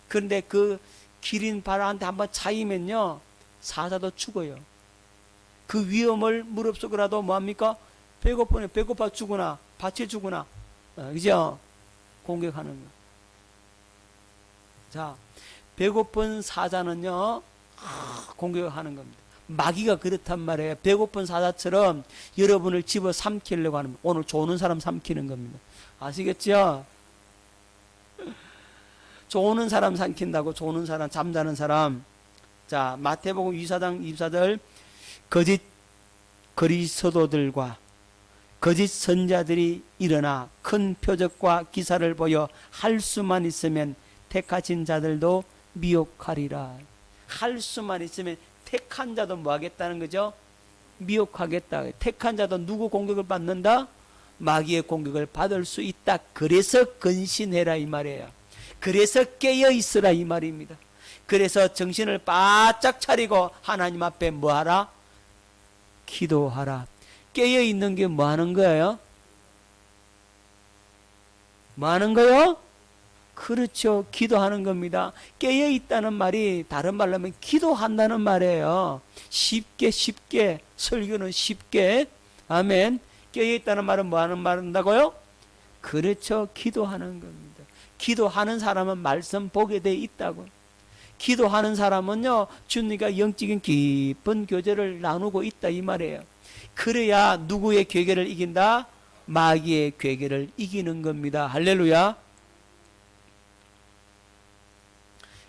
그런데 그 기린 발한테 한번 차이면요, 사자도 죽어요. 그 위험을 무릅쓰고라도 뭐합니까? 배고프네, 배고파 죽으나, 밭에 죽으나, 그죠? 공격하는 거. 자, 배고픈 사자는요, 공격하는 겁니다. 마귀가 그렇단 말이에요. 배고픈 사자처럼 여러분을 집어 삼키려고 하는, 오늘 조는 사람 삼키는 겁니다. 아시겠죠? 조는 사람 삼킨다고. 조는 사람, 잠자는 사람. 자, 마태복음 24장 24절, 거짓 그리스도들과 거짓 선자들이 일어나 큰 표적과 기사를 보여 할 수만 있으면 택하신 자들도 미혹하리라. 할 수만 있으면 택한 자도 뭐 하겠다는 거죠? 미혹하겠다. 택한 자도 누구 공격을 받는다? 마귀의 공격을 받을 수 있다. 그래서 근신해라 이 말이에요. 그래서 깨어 있으라 이 말입니다. 그래서 정신을 바짝 차리고 하나님 앞에 뭐 하라? 기도하라. 깨어 있는 게 뭐 하는 거예요? 뭐 하는 거요? 그렇죠. 기도하는 겁니다. 깨어 있다는 말이 다른 말로 하면 기도한다는 말이에요. 쉽게 설교는 쉽게. 아멘. 깨어 있다는 말은 뭐 하는 말인다고요? 그렇죠. 기도하는 겁니다. 기도하는 사람은 말씀 보게 돼 있다고. 기도하는 사람은요, 주님과 영적인 깊은 교제를 나누고 있다 이 말이에요. 그래야 누구의 괴계를 이긴다? 마귀의 괴계를 이기는 겁니다. 할렐루야.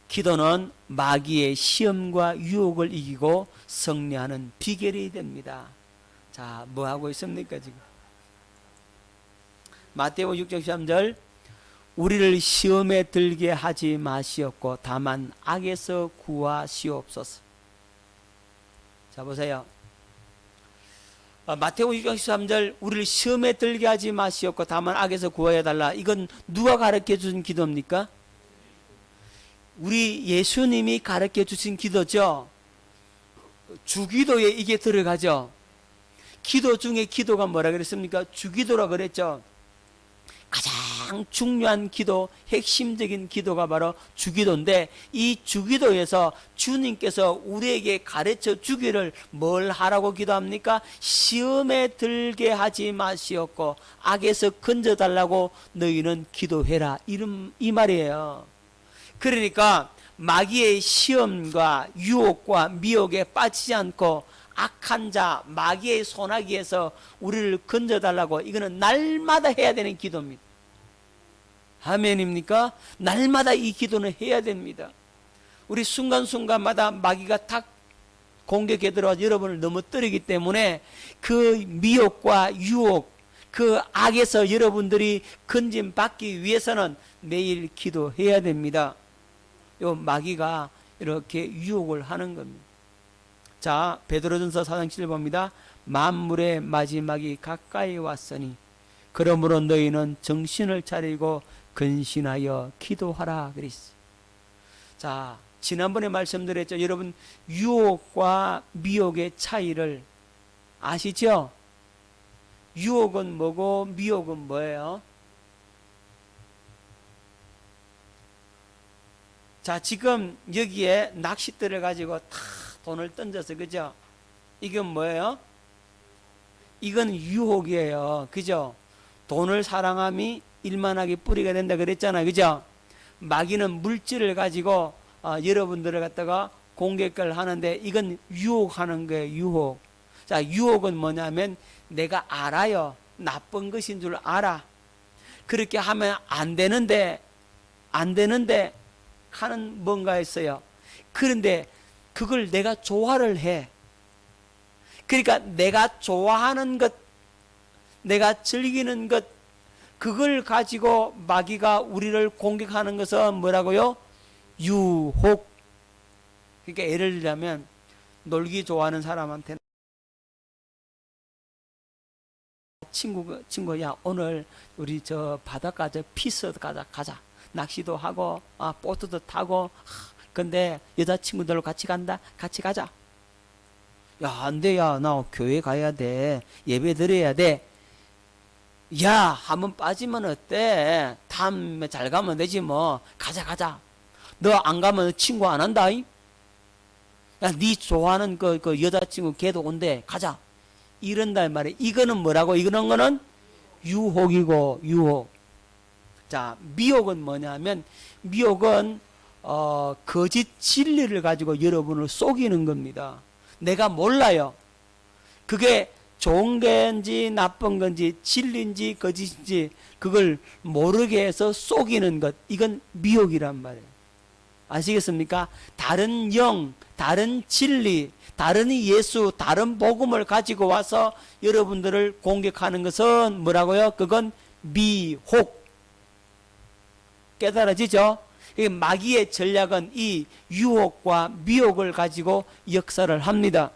기도는 마귀의 시험과 유혹을 이기고 승리하는 비결이 됩니다. 자, 뭐 하고 있습니까 지금? 마태복음 6장 13절, 우리를 시험에 들게 하지 마시옵고 다만 악에서 구하시옵소서. 자, 보세요. 마태복음 6장 13절, 우리를 시험에 들게 하지 마시옵고 다만 악에서 구하여 달라. 이건 누가 가르쳐 준 기도입니까? 우리 예수님이 가르쳐 주신 기도죠. 주기도에 이게 들어가죠. 기도 중에 기도가 뭐라 그랬습니까? 주기도라 그랬죠. 가장 중요한 기도, 핵심적인 기도가 바로 주기도인데, 이 주기도에서 주님께서 우리에게 가르쳐 주기를 뭘 하라고 기도합니까? 시험에 들게 하지 마시옵고 악에서 건져달라고 너희는 기도해라, 이 말이에요. 그러니까 마귀의 시험과 유혹과 미혹에 빠지지 않고 악한 자, 마귀의 소나기에서 우리를 건져달라고, 이거는 날마다 해야 되는 기도입니다. 아멘입니까? 날마다 이 기도는 해야 됩니다. 우리 순간순간마다 마귀가 탁 공격해 들어와서 여러분을 넘어뜨리기 때문에 그 미혹과 유혹, 그 악에서 여러분들이 건짐받기 위해서는 매일 기도해야 됩니다. 요 마귀가 이렇게 유혹을 하는 겁니다. 자, 베드로전서 4장 7절 봅니다. 만물의 마지막이 가까이 왔으니 그러므로 너희는 정신을 차리고 근신하여 기도하라 그랬어요. 자, 지난번에 말씀드렸죠. 여러분, 유혹과 미혹의 차이를 아시죠? 유혹은 뭐고 미혹은 뭐예요? 자, 지금 여기에 낚싯대를 가지고 다 돈을 던져서, 그죠? 이건 뭐예요? 이건 유혹이에요. 그죠? 돈을 사랑함이 일만하게 뿌리가 된다 그랬잖아요. 그죠? 마귀는 물질을 가지고 여러분들을 갖다가 공격을 하는데, 이건 유혹하는 거예요. 유혹. 자, 유혹은 뭐냐면 내가 알아요. 나쁜 것인 줄 알아. 그렇게 하면 안 되는데 하는 뭔가 있어요. 그런데 그걸 내가 좋아를 해. 그러니까 내가 좋아하는 것, 내가 즐기는 것, 그걸 가지고 마귀가 우리를 공격하는 것은 뭐라고요? 유혹. 그러니까 예를 들자면 놀기 좋아하는 사람한테는 친구야, 오늘 우리 저 바닷가 저 피서 가자. 낚시도 하고 보트도 타고. 근데 여자친구들로 같이 간다. 같이 가자. 야, 안 돼. 야, 나 교회 가야 돼. 예배 드려야 돼. 야, 한번 빠지면 어때? 다음에 잘 가면 되지 뭐. 가자. 너 안 가면 친구 안 한다. 야, 네 좋아하는 그 여자친구 걔도 온대. 가자. 이런단 말이에요. 이거는 뭐라고? 이런 거는 유혹이고, 유혹. 자, 미혹은 뭐냐면, 미혹은 거짓 진리를 가지고 여러분을 속이는 겁니다. 내가 몰라요. 그게 좋은 건지 나쁜 건지 진리인지 거짓인지 그걸 모르게 해서 속이는 것. 이건 미혹이란 말이에요. 아시겠습니까? 다른 영, 다른 진리, 다른 예수, 다른 복음을 가지고 와서 여러분들을 공격하는 것은 뭐라고요? 그건 미혹. 깨달아지죠? 마귀의 전략은 이 유혹과 미혹을 가지고 역사를 합니다.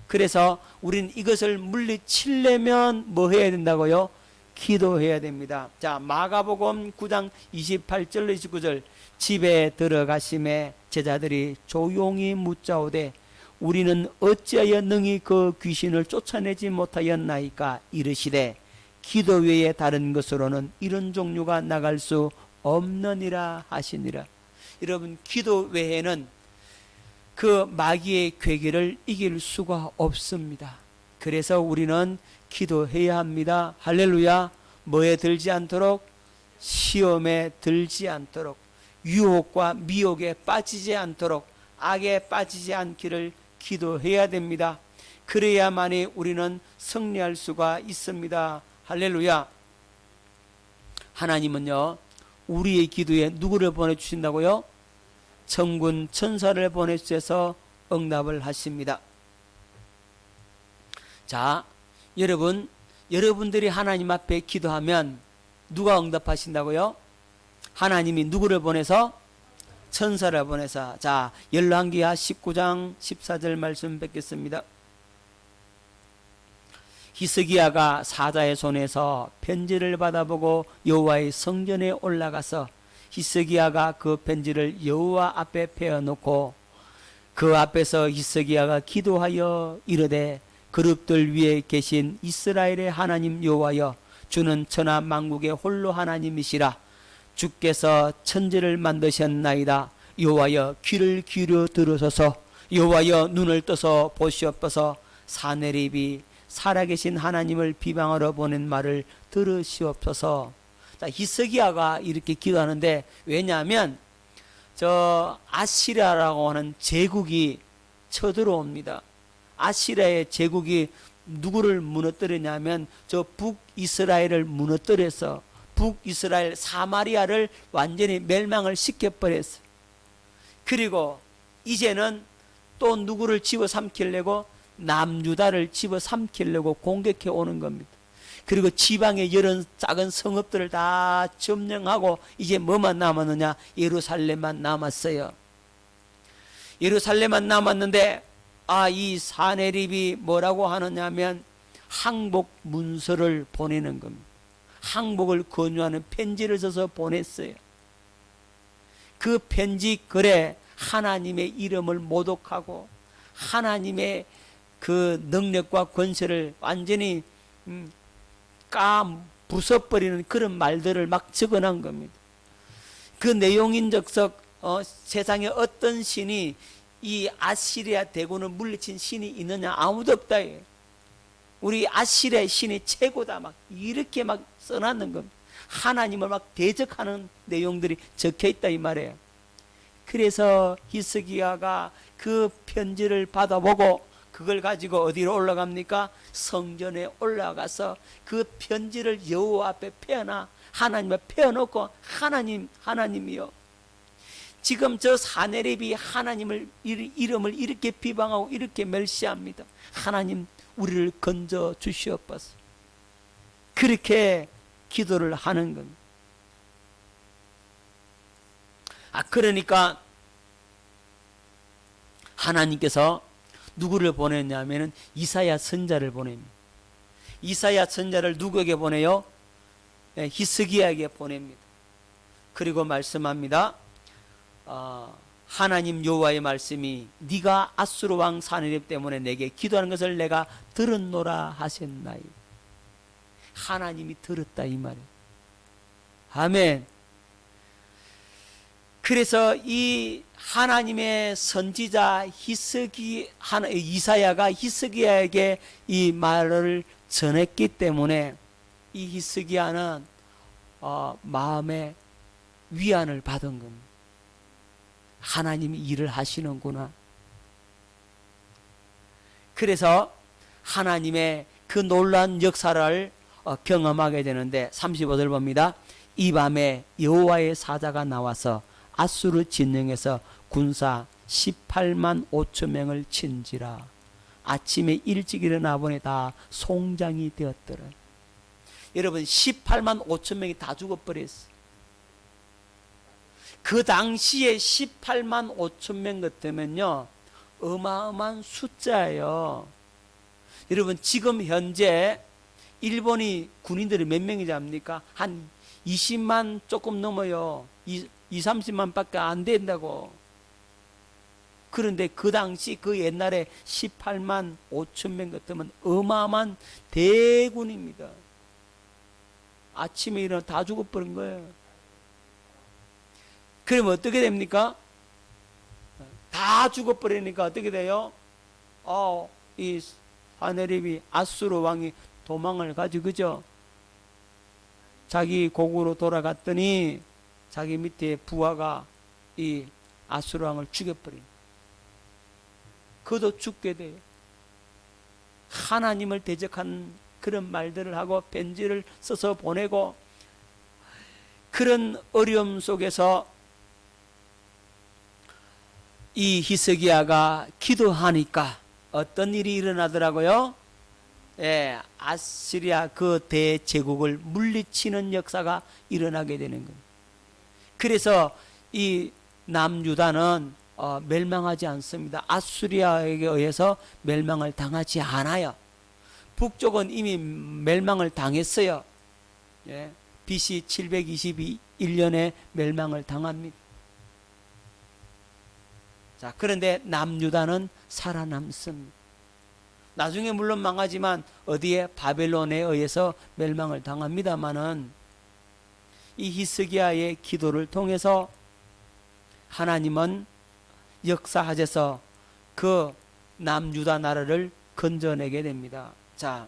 그래서 우리는 이것을 물리치려면 뭐 해야 된다고요? 기도해야 됩니다. 자, 마가복음 9장 28절 29절. 집에 들어가심에 제자들이 조용히 묻자오되 우리는 어찌하여 능히 그 귀신을 쫓아내지 못하였나이까 이르시되 기도 외에 다른 것으로는 이런 종류가 나갈 수 없느니라 하시니라. 여러분, 기도 외에는 그 마귀의 괴계를 이길 수가 없습니다. 그래서 우리는 기도해야 합니다. 할렐루야. 뭐에 들지 않도록? 시험에 들지 않도록, 유혹과 미혹에 빠지지 않도록, 악에 빠지지 않기를 기도해야 됩니다. 그래야만이 우리는 승리할 수가 있습니다. 할렐루야. 하나님은요, 우리의 기도에 누구를 보내주신다고요? 천군 천사를 보내주셔서 응답을 하십니다. 자, 여러분들이 하나님 앞에 기도하면 누가 응답하신다고요? 하나님이 누구를 보내서? 천사를 보내서. 자, 열왕기하 19장 14절 말씀 뵙겠습니다. 히스기야가 사자의 손에서 편지를 받아보고 여호와의 성전에 올라가서 히스기야가 그 편지를 여호와 앞에 펴놓고 그 앞에서 히스기야가 기도하여 이르되 그룹들 위에 계신 이스라엘의 하나님 여호와여, 주는 천하 만국의 홀로 하나님이시라. 주께서 천지를 만드셨나이다. 여호와여, 귀를 기울여 들으소서. 여호와여, 눈을 떠서 보시옵소서. 사내립이 살아계신 하나님을 비방하러 보낸 말을 들으시옵소서. 자, 히스기야가 이렇게 기도하는데, 왜냐하면 저 아시리아라고 하는 제국이 쳐들어옵니다. 아시리아의 제국이 누구를 무너뜨리냐면 저 북이스라엘을 무너뜨려서 북이스라엘 사마리아를 완전히 멸망을 시켜버렸어요. 그리고 이제는 또 누구를 집어삼키려고? 남유다를 집어삼키려고 공격해 오는 겁니다. 그리고 지방의 이런 작은 성읍들을 다 점령하고 이제 뭐만 남았느냐? 예루살렘만 남았어요. 예루살렘만 남았는데 이 사내립이 뭐라고 하느냐면 항복 문서를 보내는 겁니다. 항복을 권유하는 편지를 써서 보냈어요. 그 편지 글에 하나님의 이름을 모독하고 하나님의 그 능력과 권세를 완전히 부숴버리는 그런 말들을 막 적어놓은 겁니다. 그 내용인즉석 세상에 어떤 신이 이 아시리아 대군을 물리친 신이 있느냐? 아무도 없다. 우리 아시리아의 신이 최고다. 막 이렇게 막 써놨는 겁니다. 하나님을 막 대적하는 내용들이 적혀 있다 이 말이에요. 그래서 히스기야가 그 편지를 받아보고 그걸 가지고 어디로 올라갑니까? 성전에 올라가서 그 편지를 여호와 앞에 펴나 하나님 앞에 펴놓고 하나님이요, 지금 저 사내립이 하나님을 이름을 이렇게 비방하고 이렇게 멸시합니다. 하나님 우리를 건져 주시옵소서. 그렇게 기도를 하는 겁니다. 그러니까 하나님께서 누구를 보냈냐면은 이사야 선자를 보냅니다. 이사야 선자를 누구에게 보내요? 히스기야에게 보냅니다. 그리고 말씀합니다. 하나님 여호와의 말씀이 네가 아수르 왕 사내립 때문에 내게 기도하는 것을 내가 들었노라 하셨나이. 하나님이 들었다 이 말이에요. 아멘. 그래서 이 하나님의 선지자 이사야가 히스기야에게 이 말을 전했기 때문에 이 히스기야는 마음에 위안을 받은 겁니다. 하나님이 일을 하시는구나. 그래서 하나님의 그 놀라운 역사를 경험하게 되는데 35절 봅니다. 이 밤에 여호와의 사자가 나와서 아수르 진영에서 군사 18만 5천 명을 친지라. 아침에 일찍 일어나 보니 다 송장이 되었더라. 여러분 18만 5천 명이 다 죽어버렸어요. 그 당시에 18만 5천 명 같으면요 어마어마한 숫자예요. 여러분 지금 현재 일본이 군인들이 몇 명이지 합니까? 한 20만 조금 넘어요. 30만 밖에 안 된다고. 그런데 그 당시 그 옛날에 18만 5천 명 같으면 어마어마한 대군입니다. 아침에 일어나 다 죽어버린 거예요. 그러면 어떻게 됩니까? 다 죽어버리니까 어떻게 돼요? 이 사내립이 아수르 왕이 도망을 가지고 그죠? 자기 고국으로 돌아갔더니 자기 밑에 부하가 이 아수르 왕을 죽여버린. 그도 죽게 돼요. 하나님을 대적한 그런 말들을 하고 편지를 써서 보내고, 그런 어려움 속에서 이 히스기야가 기도하니까 어떤 일이 일어나더라고요? 아시리아 그 대제국을 물리치는 역사가 일어나게 되는 겁니다. 그래서 이 남유다는 멸망하지 않습니다. 아수리아에게 의해서 멸망을 당하지 않아요. 북쪽은 이미 멸망을 당했어요. BC 721년에 멸망을 당합니다. 자, 그런데 남유다는 살아남습니다. 나중에 물론 망하지만 어디에? 바벨론에 의해서 멸망을 당합니다마는 이 히스기야의 기도를 통해서 하나님은 역사하셔서 그 남유다 나라를 건져내게 됩니다. 자,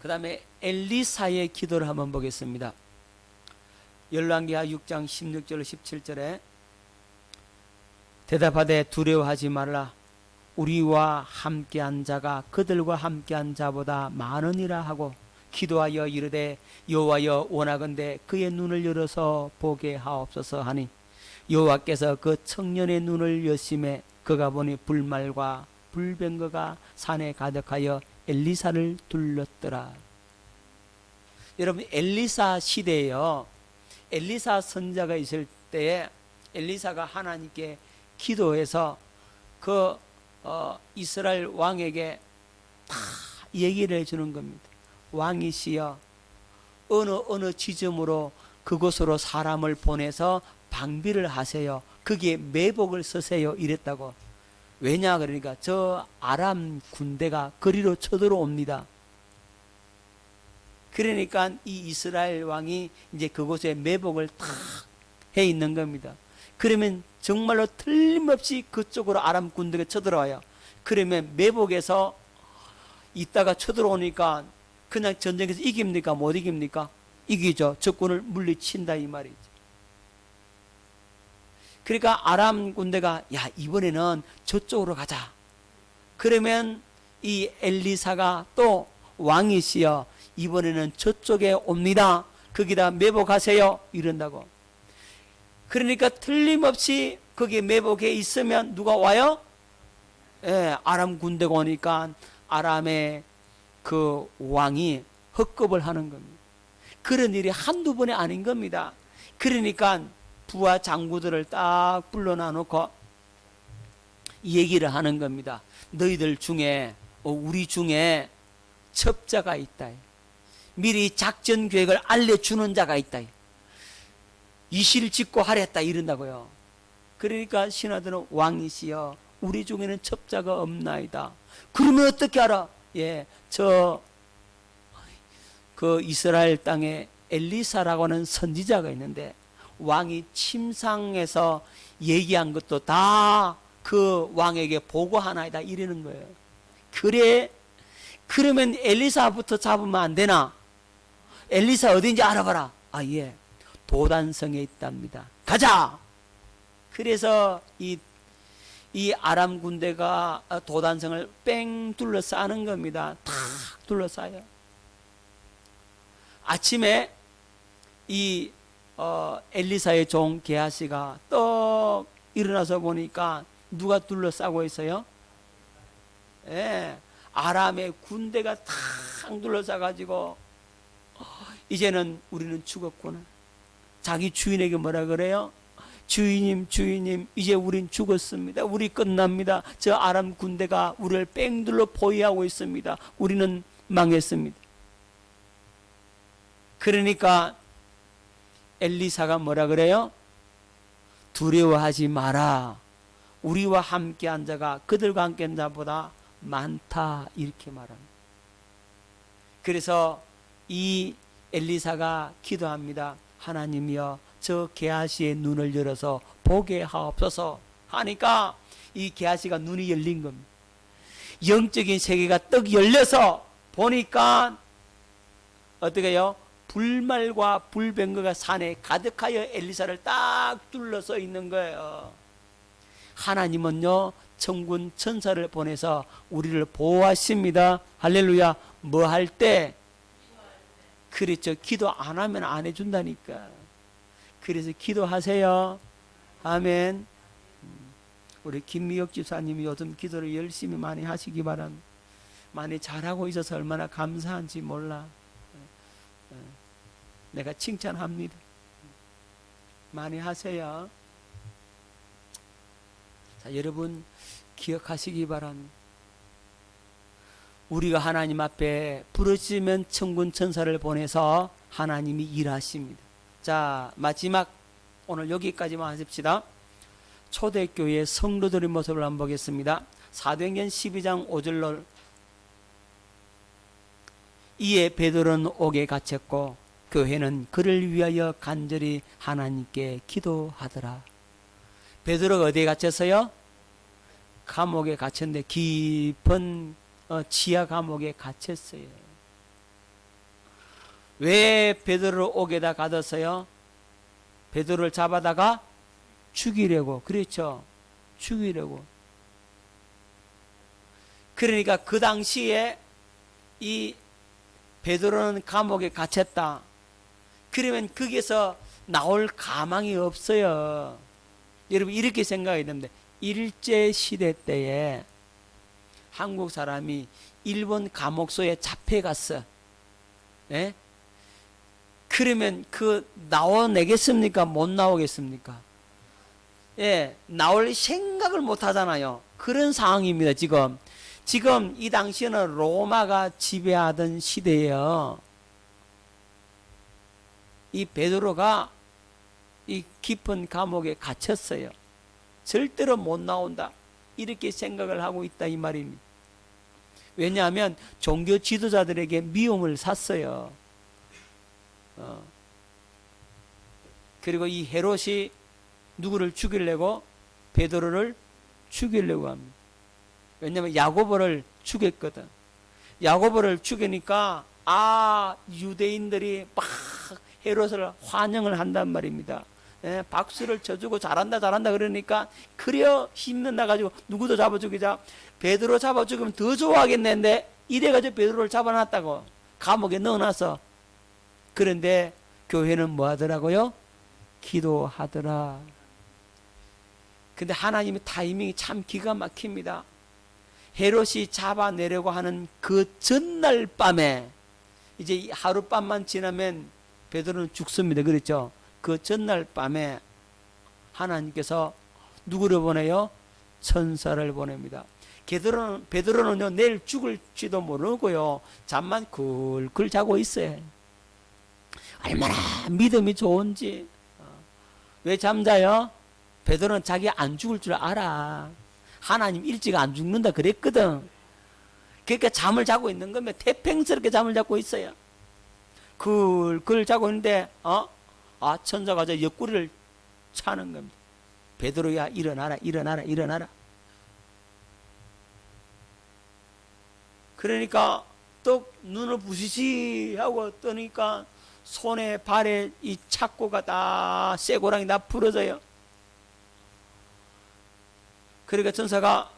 그 다음에 엘리사의 기도를 한번 보겠습니다. 열왕기하 6장 16절 17절에 대답하되 두려워하지 말라. 우리와 함께한 자가 그들과 함께한 자보다 많으니라 하고 기도하여 이르되 여호와여 원하건대 그의 눈을 열어서 보게 하옵소서 하니 여호와께서 그 청년의 눈을 여심해 그가 보니 불말과 불병거가 산에 가득하여 엘리사를 둘렀더라. 여러분 엘리사 시대에요, 엘리사 선자가 있을 때에 엘리사가 하나님께 기도해서 그 이스라엘 왕에게 다 얘기를 해주는 겁니다. 왕이시여 어느 지점으로 그곳으로 사람을 보내서 방비를 하세요. 거기에 매복을 쓰세요. 이랬다고. 왜냐 그러니까 저 아람 군대가 거리로 쳐들어옵니다. 그러니까 이 이스라엘 왕이 이제 그곳에 매복을 탁 해 있는 겁니다. 그러면 정말로 틀림없이 그쪽으로 아람 군대가 쳐들어와요. 그러면 매복에서 있다가 쳐들어오니까 그냥 전쟁에서 이깁니까? 못 이깁니까? 이기죠. 적군을 물리친다 이 말이죠. 그러니까 아람 군대가 야 이번에는 저쪽으로 가자. 그러면 이 엘리사가 또 왕이시여 이번에는 저쪽에 옵니다. 거기다 매복하세요. 이런다고. 그러니까 틀림없이 거기에 매복해 있으면 누가 와요? 예, 아람 군대가 오니까 아람의 그 왕이 헛겁을 하는 겁니다. 그런 일이 한두 번이 아닌 겁니다. 그러니까 부하 장구들을 딱 불러놔 놓고 얘기를 하는 겁니다. 너희들 중에 우리 중에 첩자가 있다. 미리 작전 계획을 알려주는 자가 있다. 이실 짓고 하랬다 이런다고요. 그러니까 신하들은 왕이시여 우리 중에는 첩자가 없나이다. 그러면 어떻게 알아? 예, 그 이스라엘 땅에 엘리사라고 하는 선지자가 있는데 왕이 침상에서 얘기한 것도 다 그 왕에게 보고하나이다 이러는 거예요. 그래? 그러면 엘리사부터 잡으면 안 되나? 엘리사 어딘지 알아봐라. 아, 예. 도단성에 있답니다. 가자! 그래서 이 아람 군대가 도단성을 뺑 둘러싸는 겁니다. 탁 둘러싸요. 아침에 이 엘리사의 종 게하시가 떡 일어나서 보니까 누가 둘러싸고 있어요? 예, 아람의 군대가 탁 둘러싸가지고 이제는 우리는 죽었구나. 자기 주인에게 뭐라 그래요? 주인님, 주인님, 이제 우린 죽었습니다. 우리 끝납니다. 저 아람 군대가 우리를 뺑둘러 포위하고 있습니다. 우리는 망했습니다. 그러니까 엘리사가 뭐라 그래요? 두려워하지 마라. 우리와 함께 한 자가 그들과 함께 한 자보다 많다. 이렇게 말합니다. 그래서 이 엘리사가 기도합니다. 하나님이여 저 게하시의 눈을 열어서 보게 하옵소서 하니까 이 게하시가 눈이 열린 겁니다. 영적인 세계가 떡 열려서 보니까 어떻게 해요? 불말과 불병거가 산에 가득하여 엘리사를 딱 둘러서 있는 거예요. 하나님은요 천군 천사를 보내서 우리를 보호하십니다. 할렐루야. 뭐 할 때? 그렇죠. 기도 안 하면 안 해준다니까. 그래서 기도하세요. 아멘. 우리 김미혁 집사님이 요즘 기도를 열심히 많이 하시기 바랍니다. 많이 잘하고 있어서 얼마나 감사한지 몰라. 내가 칭찬합니다. 많이 하세요. 자, 여러분 기억하시기 바랍니다. 우리가 하나님 앞에 부르짖으면 천군 천사를 보내서 하나님이 일하십니다. 자, 마지막 오늘 여기까지만 하십시다. 초대교회 성도들의 모습을 한번 보겠습니다. 사도행전 12장 5절로 이에 베드로는 옥에 갇혔고 교회는 그를 위하여 간절히 하나님께 기도하더라. 베드로가 어디에 갇혔어요? 감옥에 갇혔는데 깊은 지하 감옥에 갇혔어요. 왜 베드로를 옥에다 가뒀어요? 베드로를 잡아다가 죽이려고. 그렇죠. 죽이려고. 그러니까 그 당시에 이 베드로는 감옥에 갇혔다. 그러면 거기서 나올 가망이 없어요. 여러분 이렇게 생각해야 됩니다. 일제시대 때에 한국 사람이 일본 감옥소에 잡혀갔어. 예? 그러면 그 나와내겠습니까? 못 나오겠습니까? 예, 나올 생각을 못 하잖아요. 그런 상황입니다. 지금 이 당시에는 로마가 지배하던 시대예요. 이 베드로가 이 깊은 감옥에 갇혔어요. 절대로 못 나온다. 이렇게 생각을 하고 있다 이 말입니다. 왜냐하면 종교 지도자들에게 미움을 샀어요. 그리고 이 헤롯이 누구를 죽이려고? 베드로를 죽이려고 합니다. 왜냐하면 야고보를 죽였거든. 야고보를 죽이니까 유대인들이 막 헤롯을 환영을 한단 말입니다. 예, 박수를 쳐주고 잘한다 잘한다 그러니까 그려 힘는다 가지고 누구도 잡아 죽이자. 베드로 잡아 죽이면 더 좋아하겠는데 이래가지고 베드로를 잡아놨다고 감옥에 넣어놨어. 그런데 교회는 뭐 하더라고요? 기도하더라. 근데 하나님의 타이밍이 참 기가 막힙니다. 헤롯이 잡아내려고 하는 그 전날 밤에, 이제 하룻밤만 지나면 베드로는 죽습니다. 그렇죠? 그 전날 밤에 하나님께서 누구를 보내요? 천사를 보냅니다. 베드로는요, 내일 죽을지도 모르고요, 잠만 굴굴 자고 있어요. 얼마나 믿음이 좋은지. 왜 잠자요? 베드로는 자기 안 죽을 줄 알아. 하나님 일찍 안 죽는다 그랬거든. 그러니까 잠을 자고 있는 거면 태평스럽게 잠을 자고 있어요. 그걸 자고 있는데 천사가 저 옆구리를 차는 겁니다. 베드로야 일어나라 일어나라 일어나라. 그러니까 또 눈을 부시시 하고 뜨니까 손에 발에 이 착고가 다 쇠고랑이 다 부러져요. 그러니까 천사가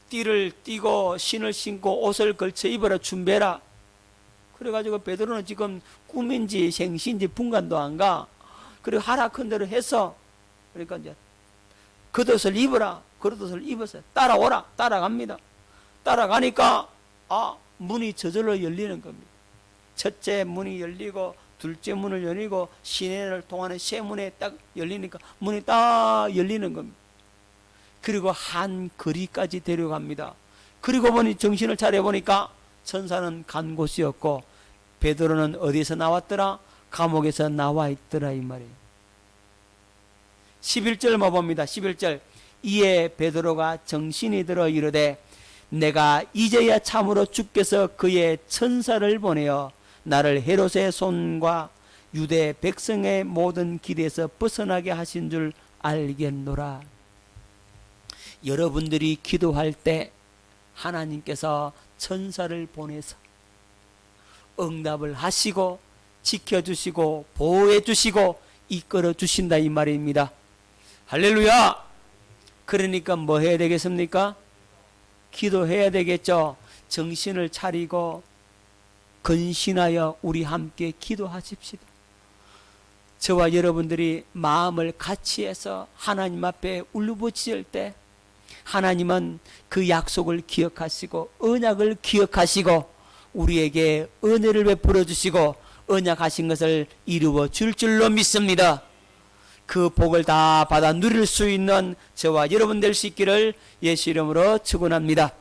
띠를 띠고 신을 신고 옷을 걸쳐 입어라 준비해라. 그래가지고 베드로는 지금 꿈인지 생시인지 분간도 안 가. 그리고 하라큰 대로 해서, 그러니까 이제 겉옷을 입어라. 겉옷을 입어서 따라오라. 따라갑니다. 따라가니까 문이 저절로 열리는 겁니다. 첫째 문이 열리고 둘째 문을 열리고 시내를 통하는 세 문에 딱 열리니까 문이 딱 열리는 겁니다. 그리고 한 거리까지 데려갑니다. 그리고 보니 정신을 차려보니까 천사는 간 곳이었고 베드로는 어디서 나왔더라? 감옥에서 나와 있더라 이 말이에요. 11절 봅니다. 11절. 이에 베드로가 정신이 들어 이르되 내가 이제야 참으로 주께서 그의 천사를 보내어 나를 헤롯의 손과 유대 백성의 모든 길에서 벗어나게 하신 줄 알겠노라. 여러분들이 기도할 때 하나님께서 천사를 보내서 응답을 하시고 지켜주시고 보호해주시고 이끌어주신다 이 말입니다. 할렐루야. 그러니까 뭐 해야 되겠습니까? 기도해야 되겠죠. 정신을 차리고 근신하여 우리 함께 기도하십시다. 저와 여러분들이 마음을 같이 해서 하나님 앞에 울부짖을 때 하나님은 그 약속을 기억하시고 언약을 기억하시고 우리에게 은혜를 베풀어 주시고 언약하신 것을 이루어 줄 줄로 믿습니다. 그 복을 다 받아 누릴 수 있는 저와 여러분 될 수 있기를 예수 이름으로 축원합니다.